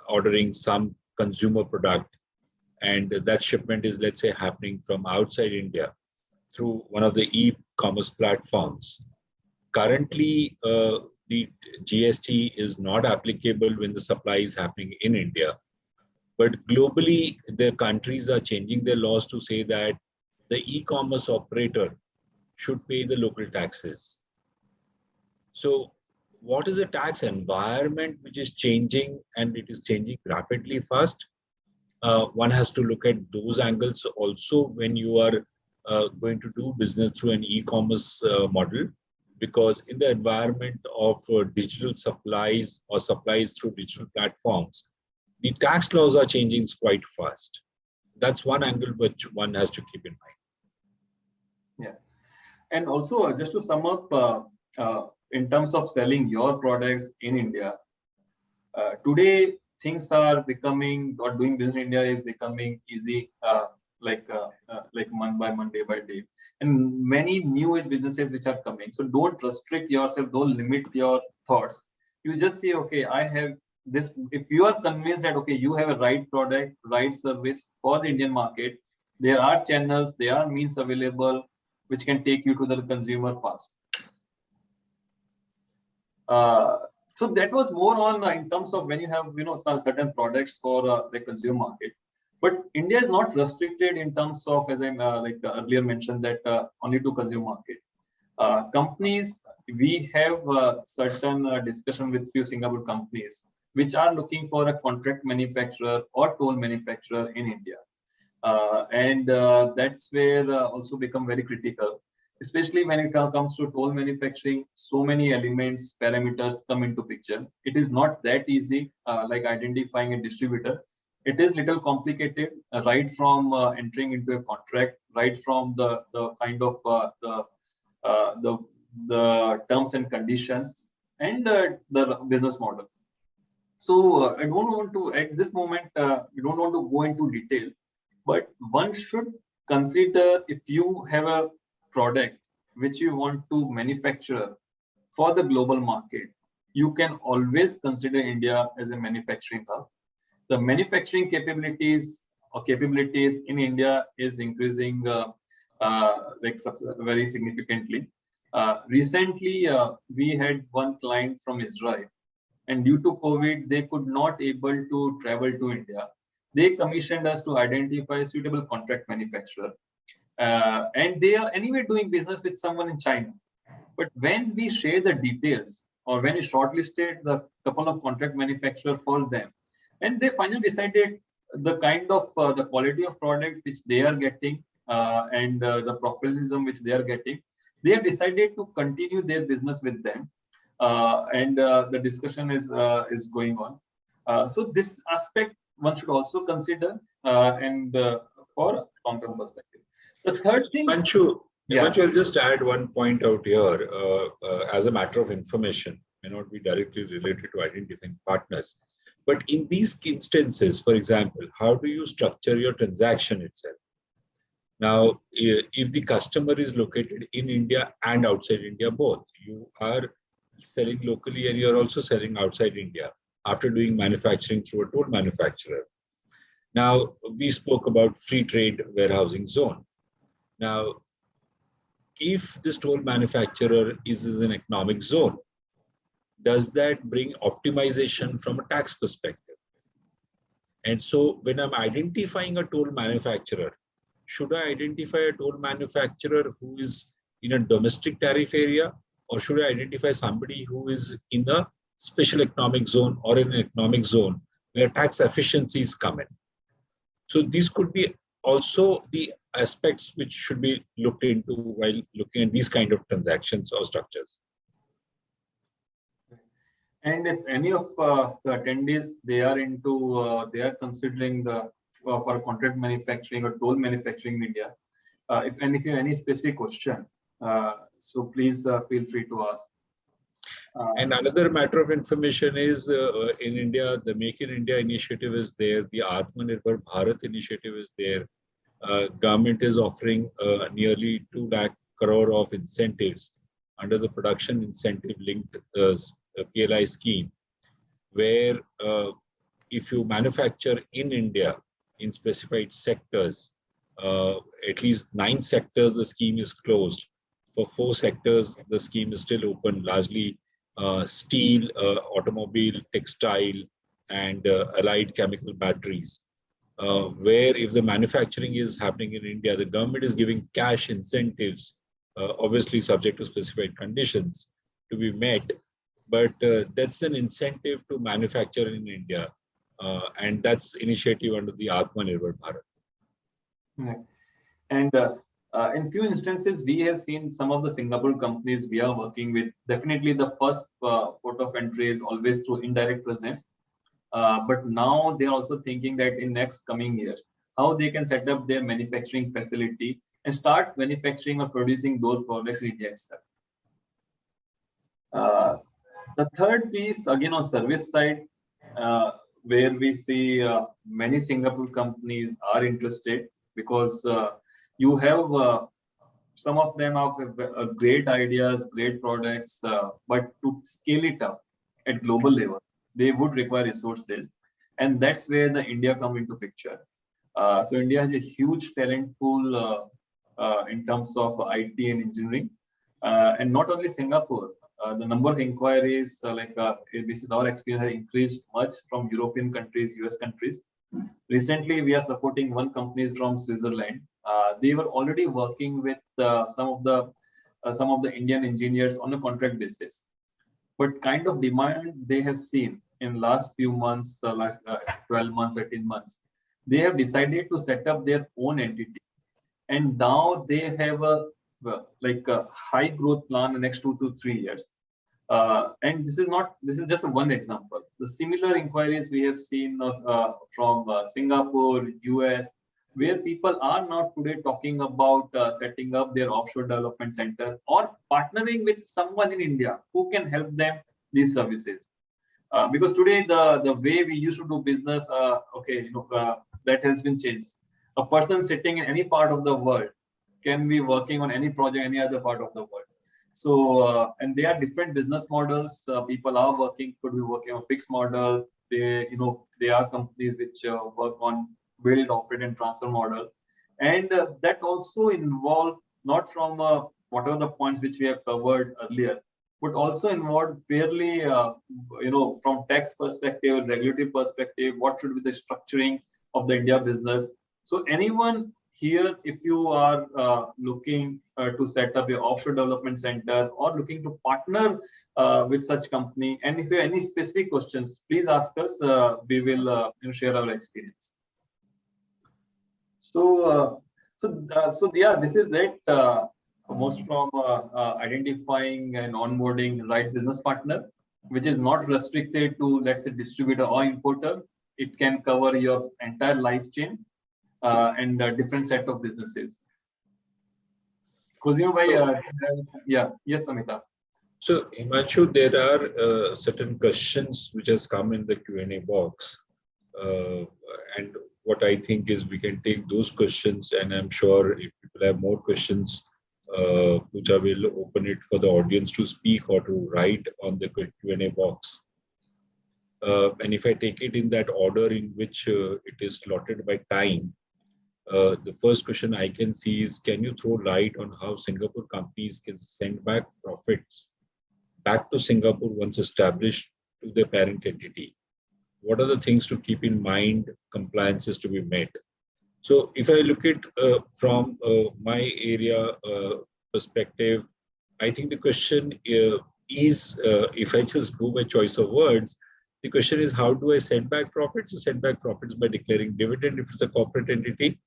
ordering some consumer product, and that shipment is, let's say, happening from outside India through one of the e-commerce platforms. Currently, the GST is not applicable when the supply is happening in India. But globally, the countries are changing their laws to say that the e-commerce operator should pay the local taxes. So what is the tax environment which is changing, and it is changing rapidly fast? One has to look at those angles also when you are going to do business through an e-commerce model, because in the environment of digital supplies or supplies through digital platforms, the tax laws are changing quite fast. That's one angle which one has to keep in mind. Yeah. And also, just to sum up, in terms of selling your products in India, today things are becoming, or doing business in India is becoming easy. like month by month, day by day, and many new age businesses which are coming. So don't restrict yourself, don't limit your thoughts. You just say, okay, I have this. If you are convinced that okay, you have a right product, right service for the Indian market, there are channels, there are means available which can take you to the consumer fast. So that was more on in terms of when you have some certain products for the consumer market. But India is not restricted in terms of, as I earlier mentioned, that only to consumer market. Companies, we have certain discussion with few Singapore companies which are looking for a contract manufacturer or toll manufacturer in India. And that's where also become very critical, especially when it comes to toll manufacturing. So many elements, parameters come into picture. It is not that easy, like identifying a distributor. It is little complicated, right from entering into a contract, right from the kind of the terms and conditions, and the business model. So I don't want to, at this moment, we don't want to go into detail, but one should consider, if you have a product which you want to manufacture for the global market, you can always consider India as a manufacturing hub. The manufacturing capabilities in India is increasing very significantly. Recently, we had one client from Israel, and due to COVID, they could not able to travel to India. They commissioned us to identify a suitable contract manufacturer. And they are anyway doing business with someone in China. But when we share the details, or when we shortlisted the couple of contract manufacturers for them, and they finally decided the kind of the quality of product which they are getting and the professionalism which they are getting, they have decided to continue their business with them. And the discussion is going on. So this aspect one should also consider and for long-term perspective. The third thing, Himanshu, yeah. I'll just add one point out here. As a matter of information, may not be directly related to identifying partners, but in these instances, for example, how do you structure your transaction itself? Now, if the customer is located in India and outside India, both, you are selling locally and you're also selling outside India after doing manufacturing through a toll manufacturer. Now, we spoke about free trade warehousing zone. Now, if this toll manufacturer is an economic zone, does that bring optimization from a tax perspective? And so when I'm identifying a toll manufacturer, should I identify a toll manufacturer who is in a domestic tariff area, or should I identify somebody who is in a special economic zone or in an economic zone where tax efficiencies come in? So these could be also the aspects which should be looked into while looking at these kind of transactions or structures. And if any of the attendees, they are into, they are considering the for contract manufacturing or toll manufacturing in India, if you have any specific question, so please feel free to ask. And another matter of information is in India, the Make in India initiative is there, the Atmanirbhar Bharat initiative is there. Government is offering nearly 2 lakh crore of incentives under the production incentive linked PLI scheme, where if you manufacture in India in specified sectors, at least 9 sectors the scheme is closed. For 4 sectors, the scheme is still open, largely steel, automobile, textile, and allied chemical batteries. Where if the manufacturing is happening in India, the government is giving cash incentives, obviously subject to specified conditions to be met. But that's an incentive to manufacture in India. And that's initiative under the Atmanirbhar Bharat. Right. And in few instances, we have seen some of the Singapore companies we are working with. Definitely the first port of entry is always through indirect presence. But now they're also thinking that in next coming years, how they can set up their manufacturing facility and start manufacturing or producing those products in India itself. The third piece, again on service side, where we see many Singapore companies are interested, because you have some of them have great ideas, great products, but to scale it up at global level, they would require resources, and that's where the India come into picture. So India has a huge talent pool in terms of IT and engineering, and not only Singapore. The number of inquiries, this is our experience, has increased much from European countries, US countries. Recently, we are supporting one company from Switzerland. They were already working with some of the Indian engineers on a contract basis. But kind of demand they have seen in last few months, last 12 months, 18 months, they have decided to set up their own entity, and now they have a high growth plan in the next 2 to 3 years. And this is just one example. The similar inquiries we have seen from Singapore, US, where people are now today talking about setting up their offshore development center or partnering with someone in India who can help them these services. Because today the way we used to do business, that has been changed. A person sitting in any part of the world can be working on any project, any other part of the world. So, and there are different business models. People could be working on fixed model. They are companies which work on build, operate, and transfer model. And that also involve not from whatever the points which we have covered earlier, but also involved fairly, from tax perspective, regulatory perspective, what should be the structuring of the India business. So anyone here, if you are looking to set up your offshore development center or looking to partner with such company, and if you have any specific questions, please ask us. We will share our experience. So yeah, this is it. Most from identifying and onboarding the right business partner, which is not restricted to, let's say, distributor or importer. It can cover your entire life chain and a different set of businesses. Yeah, yes, Amita. So, Himanshu, there are certain questions which has come in the Q&A box. And what I think is we can take those questions, and I'm sure if people have more questions, Pooja will open it for the audience to speak or to write on the Q&A box. And if I take it in that order in which it is slotted by time, the first question I can see is, can you throw light on how Singapore companies can send back profits back to Singapore once established to their parent entity? What are the things to keep in mind, compliances to be met? So if I look at from my area perspective, I think the question is, if I just go by choice of words, the question is, how do I send back profits? You send back profits by declaring dividend if it's a corporate entity.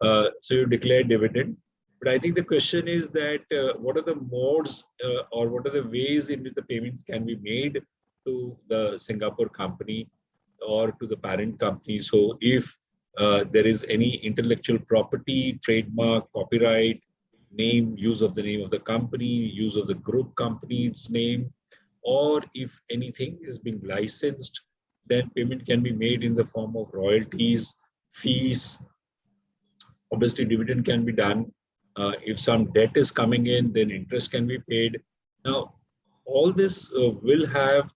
So you declare dividend. But I think the question is that what are the modes or what are the ways in which the payments can be made to the Singapore company or to the parent company? So if there is any intellectual property, trademark, copyright, name, use of the name of the company, use of the group company's name, or if anything is being licensed, then payment can be made in the form of royalties, fees. Obviously, dividend can be done. If some debt is coming in, then interest can be paid. Now, all this will have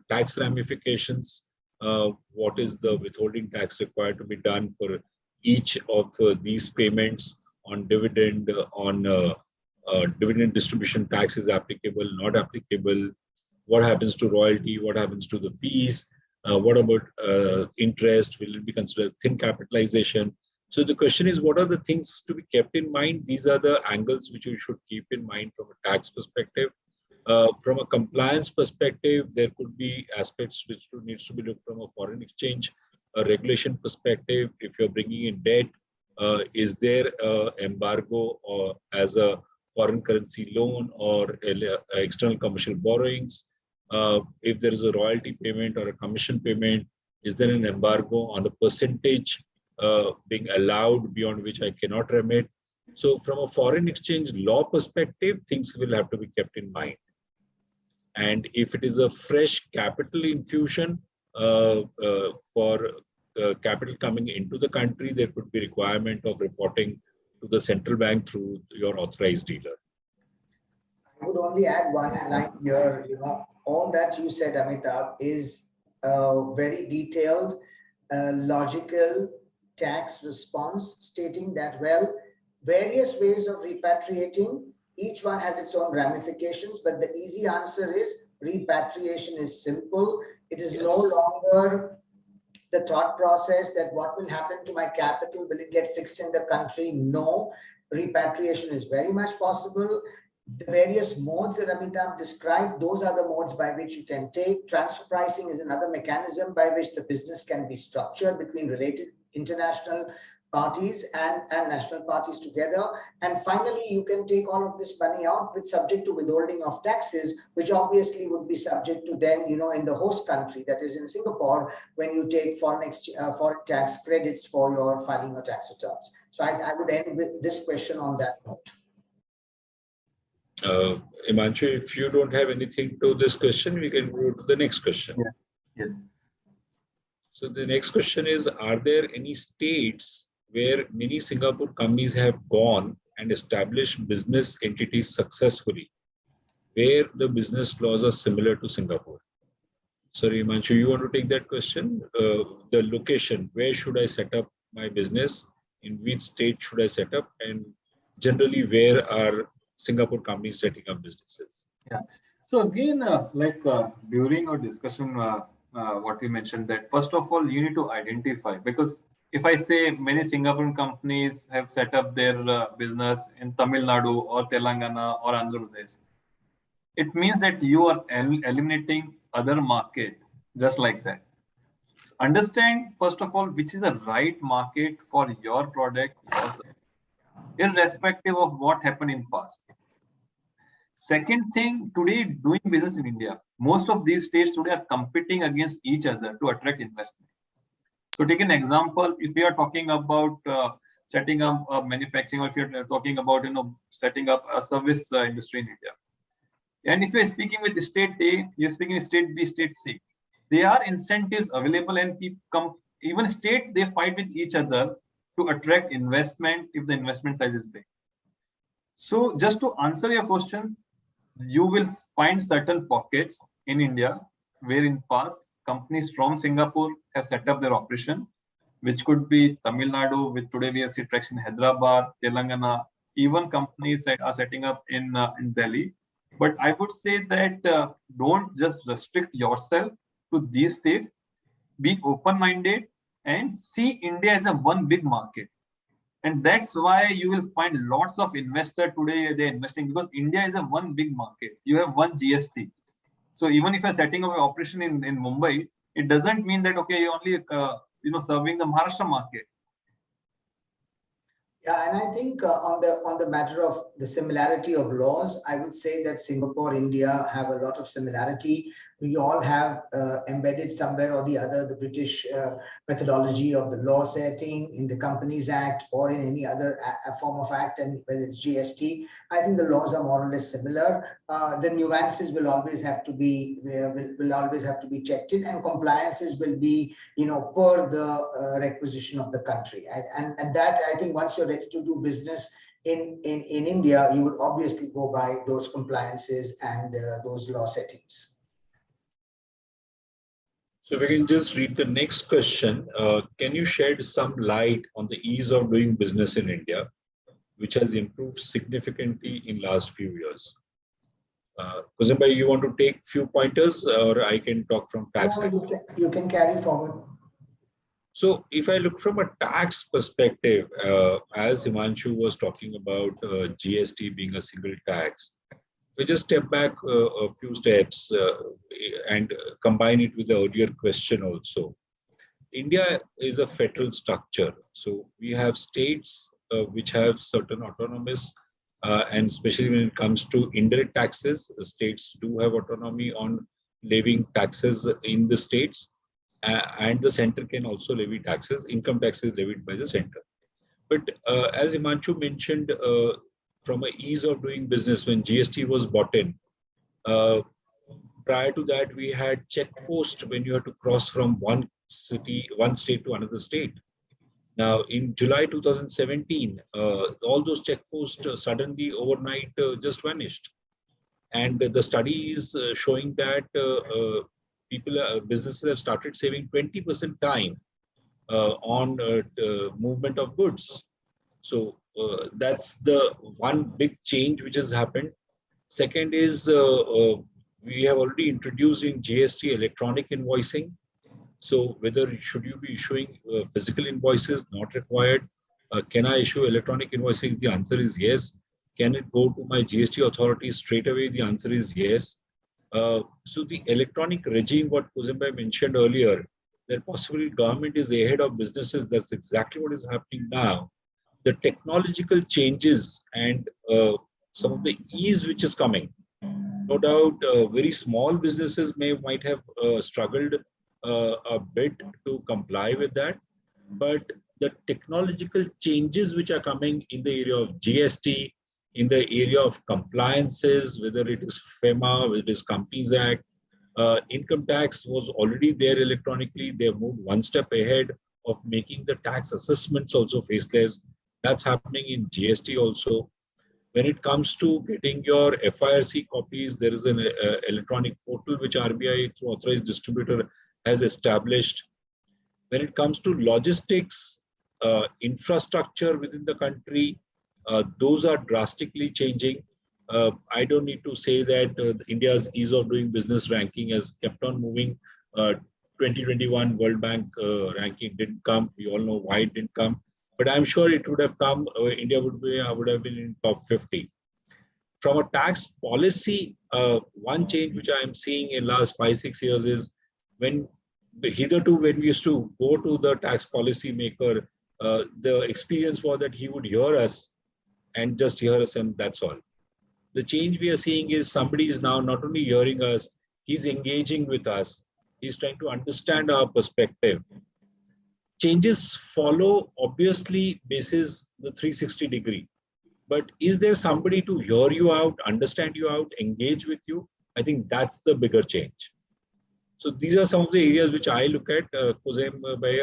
tax ramifications. What is the withholding tax required to be done for each of these payments? On dividend, on dividend distribution tax is applicable, not applicable? What happens to royalty? What happens to the fees? What about interest? Will it be considered thin capitalization? So the question is, what are the things to be kept in mind? These are the angles which you should keep in mind from a tax perspective. From a compliance perspective, there could be aspects which needs to be looked from a foreign exchange regulation perspective. If you're bringing in debt, is there embargo or as a foreign currency loan or external commercial borrowings? If there is a royalty payment or a commission payment, is there an embargo on a percentage being allowed beyond which I cannot remit? So from a foreign exchange law perspective, things will have to be kept in mind. And if it is a fresh capital infusion for capital coming into the country, there could be requirement of reporting to the central bank through your authorized dealer. I would only add one line here. All that you said, Amitabh, is very detailed, logical tax response stating that, well, various ways of repatriating, each one has its own ramifications, but the easy answer is repatriation is simple. It is no longer the thought process that what will happen to my capital, will it get fixed in the country? No, repatriation is very much possible. The various modes that Amitabh described, those are the modes by which you can take. Transfer pricing is another mechanism by which the business can be structured between related international parties and national parties together. And finally, you can take all of this money out with subject to withholding of taxes, which obviously would be subject to then, in the host country, that is in Singapore, when you take foreign tax credits for your filing your tax returns. So I would end with this question on that note. Himanshu, if you don't have anything to this question, we can go to the next question. Yes. So the next question is, are there any states where many Singapore companies have gone and established business entities successfully, where the business laws are similar to Singapore? Sorry, Himanshu, you want to take that question? The location, where should I set up my business? In which state should I set up? And generally, where are Singapore companies setting up businesses? Yeah. So again, during our discussion, what we mentioned that first of all, you need to identify, because if I say many Singaporean companies have set up their business in Tamil Nadu or Telangana or Andhra Pradesh, it means that you are eliminating other market just like that. Understand first of all which is the right market for your product, irrespective of what happened in past. Second thing, today doing business in India, most of these states today are competing against each other to attract investment. So take an example, if we are talking about setting up a manufacturing, or if you're talking about setting up a service industry in India. And if you're speaking with state A, you're speaking with state B, state C. There are incentives available, and even state, they fight with each other to attract investment if the investment size is big. So just to answer your questions, you will find certain pockets in India where in past companies from Singapore have set up their operation, which could be Tamil Nadu, with today we have seen traction in Hyderabad, Telangana, even companies that are setting up in Delhi. But I would say that don't just restrict yourself to these states, be open-minded and see India as a one big market. And that's why you will find lots of investors today, they're investing, because India is a one big market. You have one GST. So even if you're setting up an operation in Mumbai, it doesn't mean that, okay, you're only serving the Maharashtra market. Yeah, and I think on the matter of the similarity of laws, I would say that Singapore, India have a lot of similarity. We all have embedded somewhere or the other the British methodology of the law setting in the Companies Act or in any other form of act, and whether it's GST. I think the laws are more or less similar. The nuances will always have to be checked in, and compliances will be per the requisition of the country. And that, I think, once you're ready to do business in India, you would obviously go by those compliances and those law settings. So if we can just read the next question, can you shed some light on the ease of doing business in India, which has improved significantly in last few years? Kuzimbai, you want to take few pointers, or I can talk from tax? No, you can carry forward. So if I look from a tax perspective, as Himanshu was talking about GST being a single tax, we just step back a few steps and combine it with the earlier question also. India is a federal structure. So we have states which have certain autonomous, and especially when it comes to indirect taxes, the states do have autonomy on levying taxes in the states, and the center can also levy taxes. Income tax is levied by the center. But as Himanshu mentioned, from an ease of doing business, when GST was brought in, prior to that, we had check post when you had to cross from one one state to another state. Now, in July 2017, all those checkposts suddenly overnight just vanished. And the study is showing that businesses have started saving 20% time on movement of goods. So that's the one big change which has happened. Second is we have already introduced in GST electronic invoicing. So whether should you be issuing physical invoices, not required. Can I issue electronic invoicing? The answer is yes. Can it go to my GST authority straight away? The answer is yes. So the electronic regime, what Kuzembai mentioned earlier, that possibly government is ahead of businesses. That's exactly what is happening now. The technological changes and some of the ease which is coming. No doubt, very small businesses might have struggled a bit to comply with that, but the technological changes which are coming in the area of GST, in the area of compliances, whether it is FEMA, whether it is Companies Act, income tax was already there electronically. They have moved one step ahead of making the tax assessments also faceless. That's happening in GST also. When it comes to getting your FIRC copies, there is an electronic portal which RBI through authorized distributor has established. When it comes to logistics, infrastructure within the country, those are drastically changing. I don't need to say that India's ease of doing business ranking has kept on moving. 2021 World Bank ranking didn't come. We all know why it didn't come, but I'm sure it would have come. India would have been in top 50. From a tax policy, one change which I am seeing in last 5-6 years is when hitherto when we used to go to the tax policy maker, the experience was that he would hear us and just hear us and that's all. The change we are seeing is somebody is now not only hearing us, he's engaging with us. He's trying to understand our perspective. Changes follow obviously basis the 360 degree. But is there somebody to hear you out, understand you out, engage with you? I think that's the bigger change. So these are some of the areas which I look at. Kuzembai,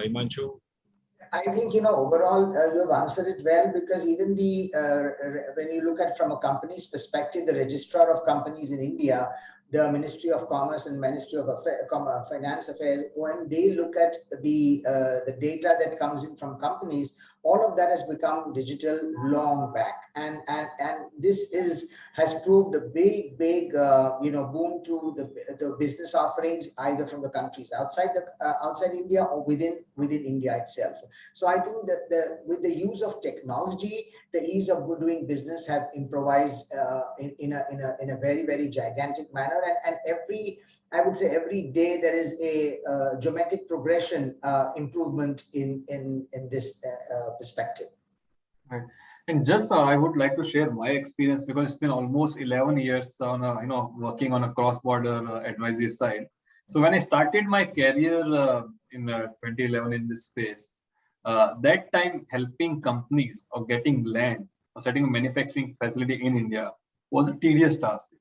Himanshu. I think, overall, you have answered it well, because even when you look at from a company's perspective, the registrar of companies in India, the Ministry of Commerce and Ministry of Finance Affairs, when they look at the data that comes in from companies, all of that has become digital long back, and this has proved a big boon to the business offerings, either from the countries outside India or within India itself. So I think that with the use of technology, the ease of doing business have improvised in a very, very gigantic manner, and I would say every day there is a geometric progression improvement in this perspective. Right. And just I would like to share my experience, because it's been almost 11 years on working on a cross-border advisory side. So when I started my career in 2011 in this space, that time helping companies of getting land or setting a manufacturing facility in India was a tedious task.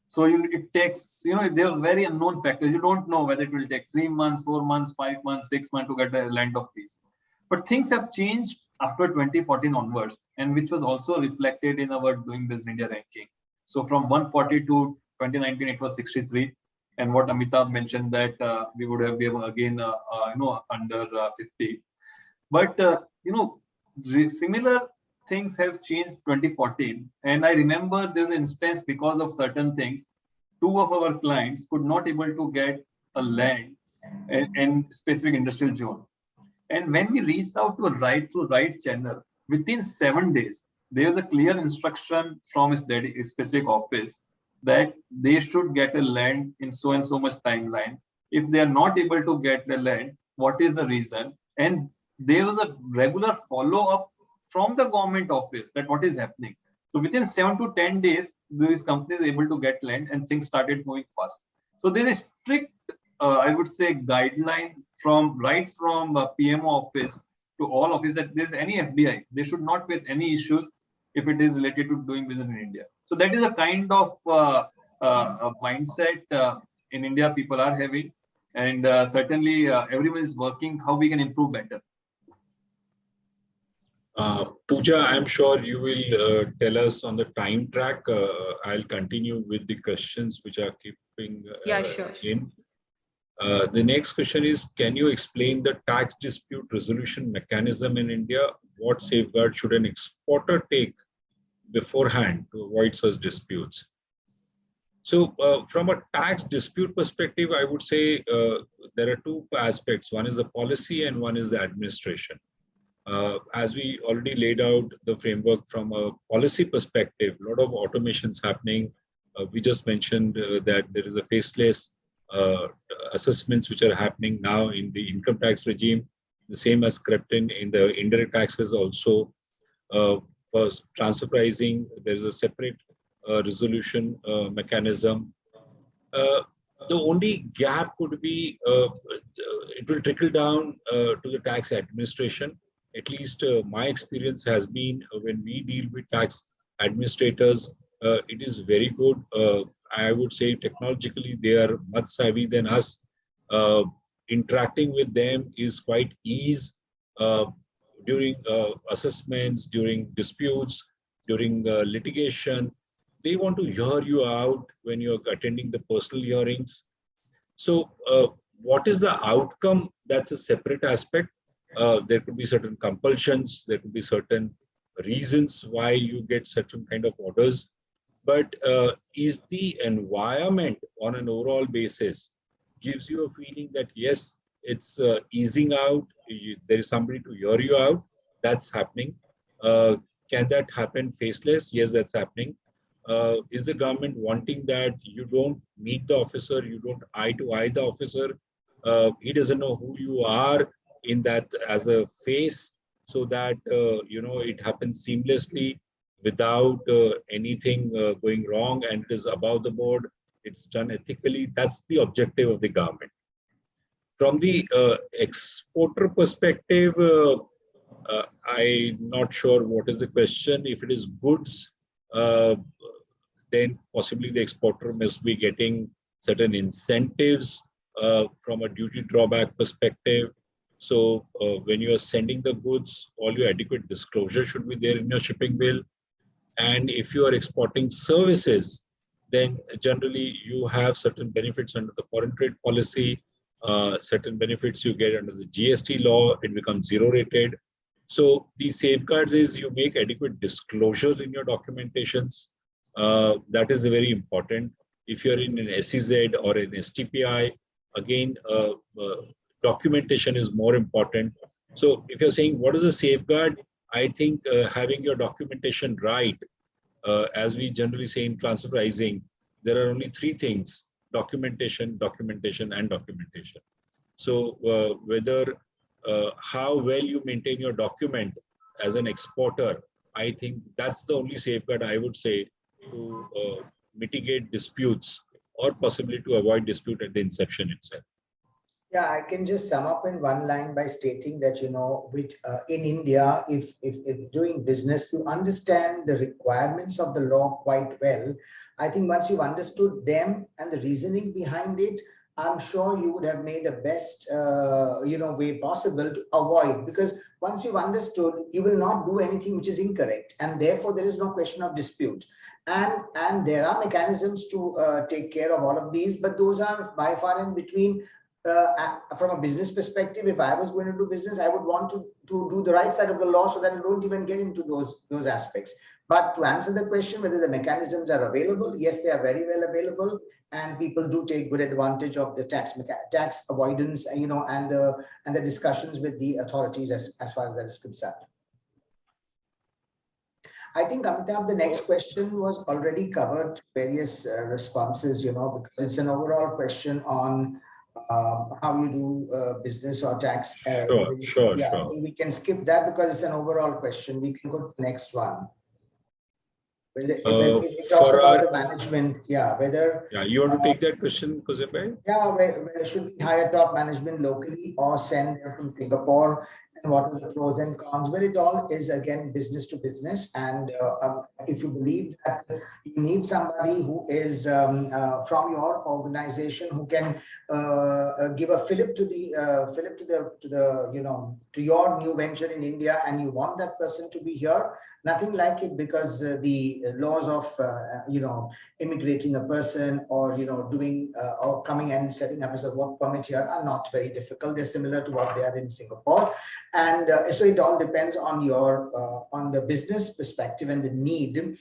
So it takes, there are very unknown factors. You don't know whether it will take 3 months, 4 months, 5 months, 6 months to get a land of peace. But things have changed after 2014 onwards, and which was also reflected in our Doing Business in India ranking. So from 140 to 2019, it was 63. And what Amitabh mentioned that we would have been again, under 50. But, similar things have changed 2014. And I remember there's an instance because of certain things, 2 of our clients could not able to get a land in specific industrial zone. And when we reached out to a right channel, within 7 days, there's a clear instruction from a specific office that they should get a land in so and so much timeline. If they are not able to get the land, what is the reason? And there was a regular follow-up from the government office that what is happening. So within 7 to 10 days, these companies are able to get land and things started moving fast. So there is strict, I would say, guideline from PMO office to all office that there's any FDI, they should not face any issues if it is related to doing business in India. So that is a kind of mindset in India people are having. And certainly everyone is working how we can improve better. Pooja, I'm sure you will tell us on the time track. I'll continue with the questions which are keeping Yeah, sure. in. The next question is, can you explain the tax dispute resolution mechanism in India? What safeguard should an exporter take beforehand to avoid such disputes? So from a tax dispute perspective, I would say there are two aspects. One is the policy and one is the administration. As we already laid out the framework from a policy perspective, a lot of automations happening. We just mentioned that there is a faceless assessments which are happening now in the income tax regime. The same has crept in the indirect taxes also. For transfer pricing, there is a separate resolution mechanism. The only gap could be it will trickle down to the tax administration. At least my experience has been when we deal with tax administrators, it is very good. I would say technologically they are much savvy than us. Interacting with them is quite easy during assessments, during disputes, during litigation. They want to hear you out when you're attending the personal hearings. So what is the outcome? That's a separate aspect. There could be certain compulsions, there could be certain reasons why you get certain kind of orders. But is the environment on an overall basis gives you a feeling that yes, it's easing out, there is somebody to hear you out, that's happening. Can that happen faceless? Yes, that's happening. Is the government wanting that you don't meet the officer, you don't eye to eye the officer, he doesn't know who you are in that as a face, so that it happens seamlessly without anything going wrong, and it is above the board, it's done ethically. That's the objective of the government. From the exporter perspective, I'm not sure what is the question. If it is goods, then possibly the exporter must be getting certain incentives from a duty drawback perspective. So when you are sending the goods, all your adequate disclosure should be there in your shipping bill. And if you are exporting services, then generally you have certain benefits under the foreign trade policy, certain benefits you get under the GST law, it becomes zero rated. So the safeguards is you make adequate disclosures in your documentations. That is very important. If you're in an SEZ or an STPI, again, documentation is more important. So if you're saying what is a safeguard, I think having your documentation right, as we generally say in transfer pricing, there are only three things: documentation, documentation, and documentation. So whether how well you maintain your document as an exporter, I think that's the only safeguard I would say to mitigate disputes or possibly to avoid dispute at the inception itself. Yeah, I can just sum up in one line by stating that, with in India, if doing business, you understand the requirements of the law quite well. I think once you've understood them and the reasoning behind it, I'm sure you would have made the best, way possible to avoid, because once you've understood, you will not do anything which is incorrect. And therefore, there is no question of dispute. And there are mechanisms to take care of all of these, but those are by far in between. From a business perspective, if I was going to do business, I would want to do the right side of the law so that I don't even get into those aspects. But to answer the question whether the mechanisms are available, yes, they are very well available, and people do take good advantage of the tax avoidance, and the discussions with the authorities as far as that is concerned. I think, Amitabh, the next question was already covered, various responses, because it's an overall question on how you do business or tax. Sure. I think we can skip that because it's an overall question. We can go to the next one. It talks about the management, whether... Yeah, you want to take that question, Kuzimbhai? Yeah, whether should we hire top management locally or send them from Singapore? what are the pros and cons? Well, it all is again business to business, and if you believe that you need somebody who is from your organization who can give a fillip to the to your new venture in India, and you want that person to be here, nothing like it, because the laws of immigrating a person or doing or coming and setting up as a work permit here are not very difficult. They're similar to what they are in Singapore, and so it all depends on your on the business perspective and the need.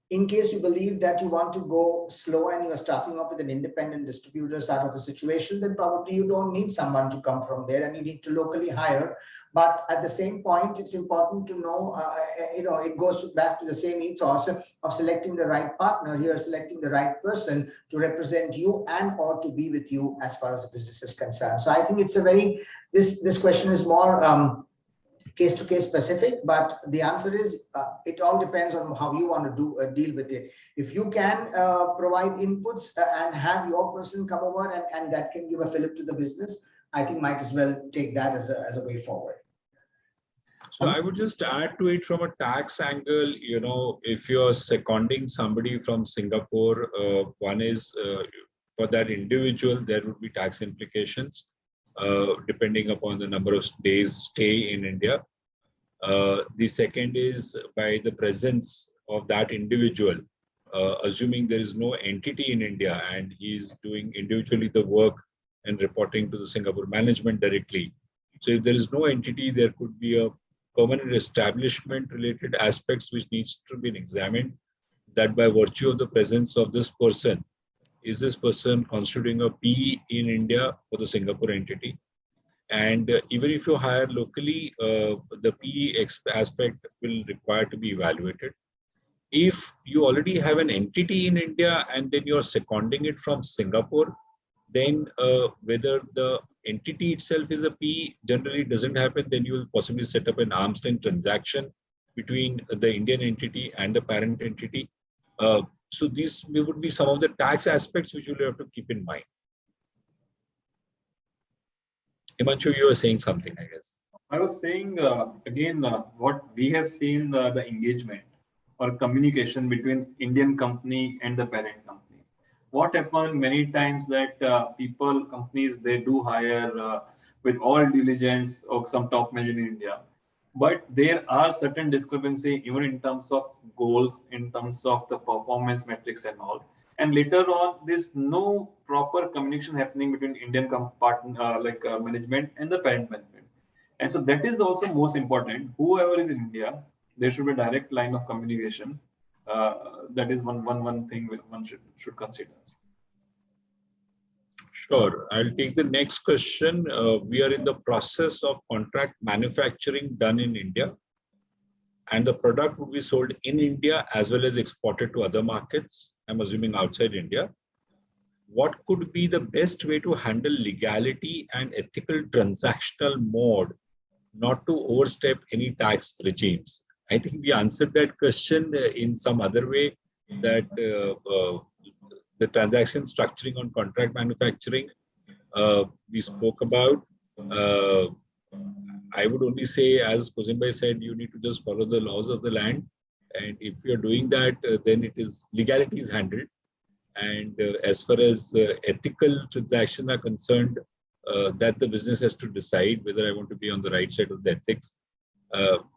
In case you believe that you want to go slow and you're starting off with an independent distributor sort of a situation, then probably you don't need someone to come from there and you need to locally hire. But at the same point, it's important to know, it goes back to the same ethos of selecting the right partner. You're selecting the right person to represent you and or to be with you as far as the business is concerned. So I think it's a very, this question is more case-to-case specific, but the answer is it all depends on how you want to deal with it. If you can provide inputs and have your person come over and that can give a fillip to the business, I think might as well take that as a way forward. So I would just add to it from a tax angle, if you're seconding somebody from Singapore, one is for that individual, there would be tax implications. Depending upon the number of days stay in India. The second is by the presence of that individual, assuming there is no entity in India and he's doing individually the work and reporting to the Singapore management directly. So if there is no entity, there could be a permanent establishment related aspects which needs to be examined, that by virtue of the presence of this person, is this person constituting a PE in India for the Singapore entity? And even if you hire locally, the PE aspect will require to be evaluated. If you already have an entity in India and then you're seconding it from Singapore, then whether the entity itself is a PE generally doesn't happen, then you will possibly set up an arm's length transaction between the Indian entity and the parent entity. So these would be some of the tax aspects which you will have to keep in mind. Himanshu, you were saying something, I guess. I was saying, again, what we have seen, the engagement or communication between Indian company and the parent company. What happened many times that companies, they do hire with all diligence of some top manager in India. But there are certain discrepancy even in terms of goals, in terms of the performance metrics and all. And later on, there's no proper communication happening between Indian management and the parent management. And so that is also most important. Whoever is in India, there should be a direct line of communication. That is one thing one should consider. Sure. I'll take the next question. We are in the process of contract manufacturing done in India, and the product would be sold in India as well as exported to other markets, I'm assuming outside India. What could be the best way to handle legality and ethical transactional mode, not to overstep any tax regimes? I think we answered that question in some other way, that the transaction structuring on contract manufacturing, we spoke about. I would only say, as Kuzinbhai said, you need to just follow the laws of the land. And if you're doing that, then legality is handled. And as far as ethical transactions are concerned, that the business has to decide whether I want to be on the right side of the ethics.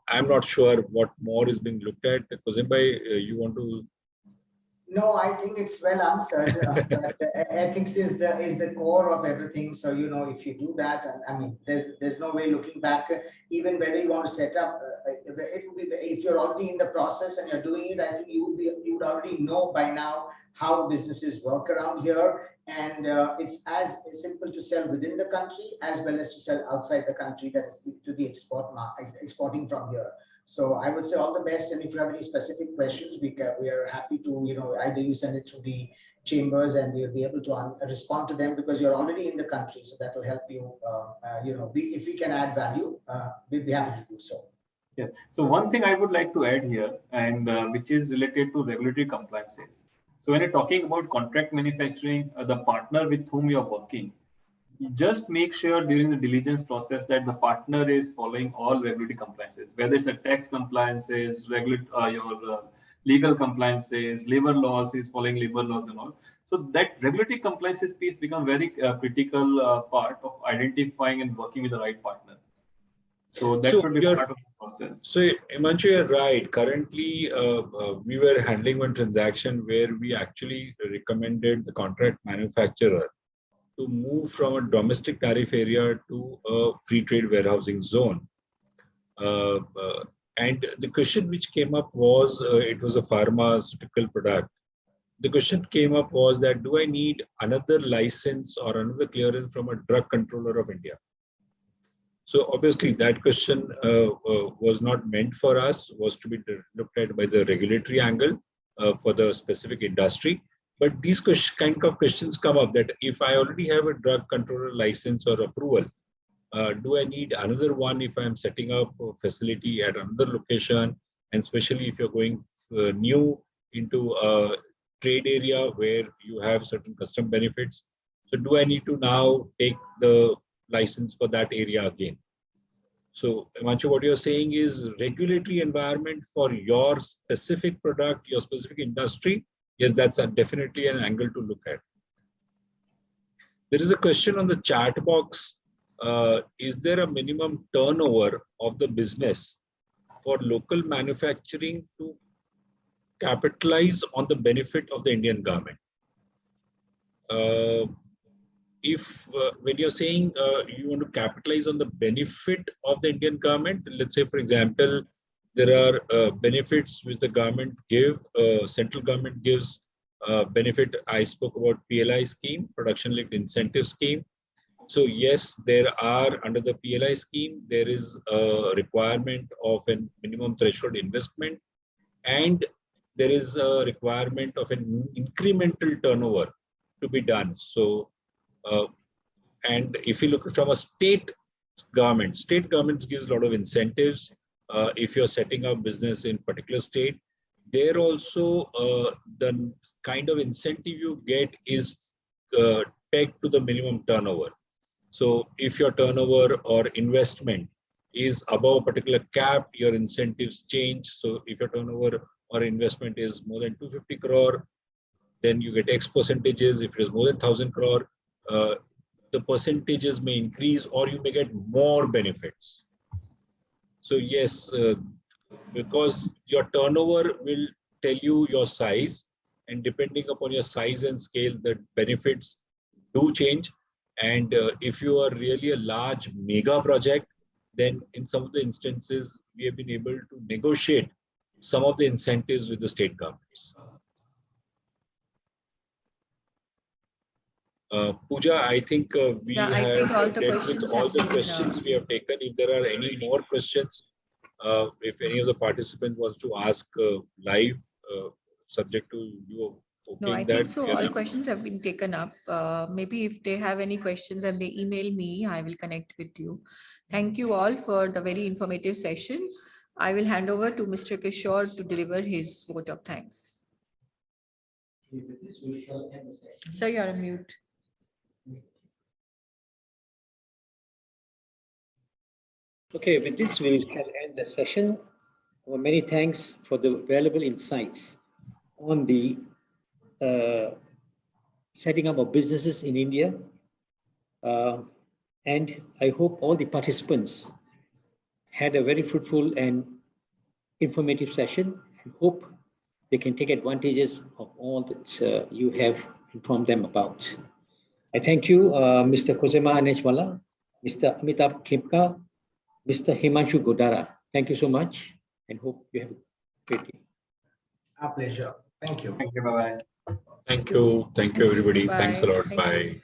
I'm not sure what more is being looked at. Kuzinbhai, you want to? No, I think it's well answered. That ethics is the core of everything. So if you do that, I mean, there's no way looking back. Even whether you want to set up, it would be, if you're already in the process and you're doing it, I think you would already know by now how businesses work around here, and it's as simple to sell within the country as well as to sell outside the country. That is to the exporting from here. So I would say all the best. And if you have any specific questions, we are happy to, either you send it to the chambers and we'll be able to respond to them, because you're already in the country. So that will help you, if we can add value, we'd be happy to do so. Yes. So one thing I would like to add here, and which is related to regulatory compliances. So when you're talking about contract manufacturing, the partner with whom you're working, you just make sure during the diligence process that the partner is following all regulatory compliances, whether it's a tax compliances, your legal compliances, labor laws, is following labor laws and all. So that regulatory compliances piece become very critical part of identifying and working with the right partner. So that So should be you're, part of the process. so Himanshu, you're right. Currently, we were handling one transaction where we actually recommended the contract manufacturer to move from a domestic tariff area to a free trade warehousing zone. And the question which came up was, it was a pharmaceutical product. The question came up was that, do I need another license or another clearance from a drug controller of India? So obviously that question was not meant for us, was to be looked at by the regulatory angle for the specific industry. But these kind of questions come up that if I already have a drug controller license or approval, do I need another one if I'm setting up a facility at another location? And especially if you're going new into a trade area where you have certain custom benefits. So do I need to now take the license for that area again? So Himanshu, what you're saying is regulatory environment for your specific product, your specific industry. Yes, that's definitely an angle to look at. There is a question on the chat box. Is there a minimum turnover of the business for local manufacturing to capitalize on the benefit of the Indian government? When you're saying you want to capitalize on the benefit of the Indian government, let's say, for example, there are benefits which the government give, central government gives benefit. I spoke about PLI scheme, production linked incentive scheme. So yes, there are under the PLI scheme, there is a requirement of a minimum threshold investment, and there is a requirement of an incremental turnover to be done. So, and if you look from a state governments gives a lot of incentives. If you're setting up business in particular state, there also the kind of incentive you get is pegged to the minimum turnover. So if your turnover or investment is above a particular cap, your incentives change. So if your turnover or investment is more than 250 crore, then you get X percentages. If it is more than 1,000 crore, the percentages may increase or you may get more benefits. So yes, because your turnover will tell you your size, and depending upon your size and scale, the benefits do change. And if you are really a large mega project, then in some of the instances, we have been able to negotiate some of the incentives with the state governments. Pooja, I think we have dealt with all the questions we have taken. If there are any more questions, if any of the participants wants to ask live, subject to you. No, I think so. All questions have been taken up. Maybe if they have any questions and they email me, I will connect with you. Thank you all for the very informative session. I will hand over to Mr. Kishore to deliver his vote of thanks. Sir, you're on mute. Okay, with this, we shall end the session. Well, many thanks for the valuable insights on the setting up of businesses in India. And I hope all the participants had a very fruitful and informative session, and hope they can take advantages of all that you have informed them about. I thank you, Mr. Kozema Aneshwala, Mr. Amitabh Khepka, Mr. Himanshu Godara. Thank you so much, and hope you have a great day. Our pleasure. Thank you. Thank you. Bye-bye. Thank you. Thank you, everybody. Bye. Thanks a lot. Thank you. Bye.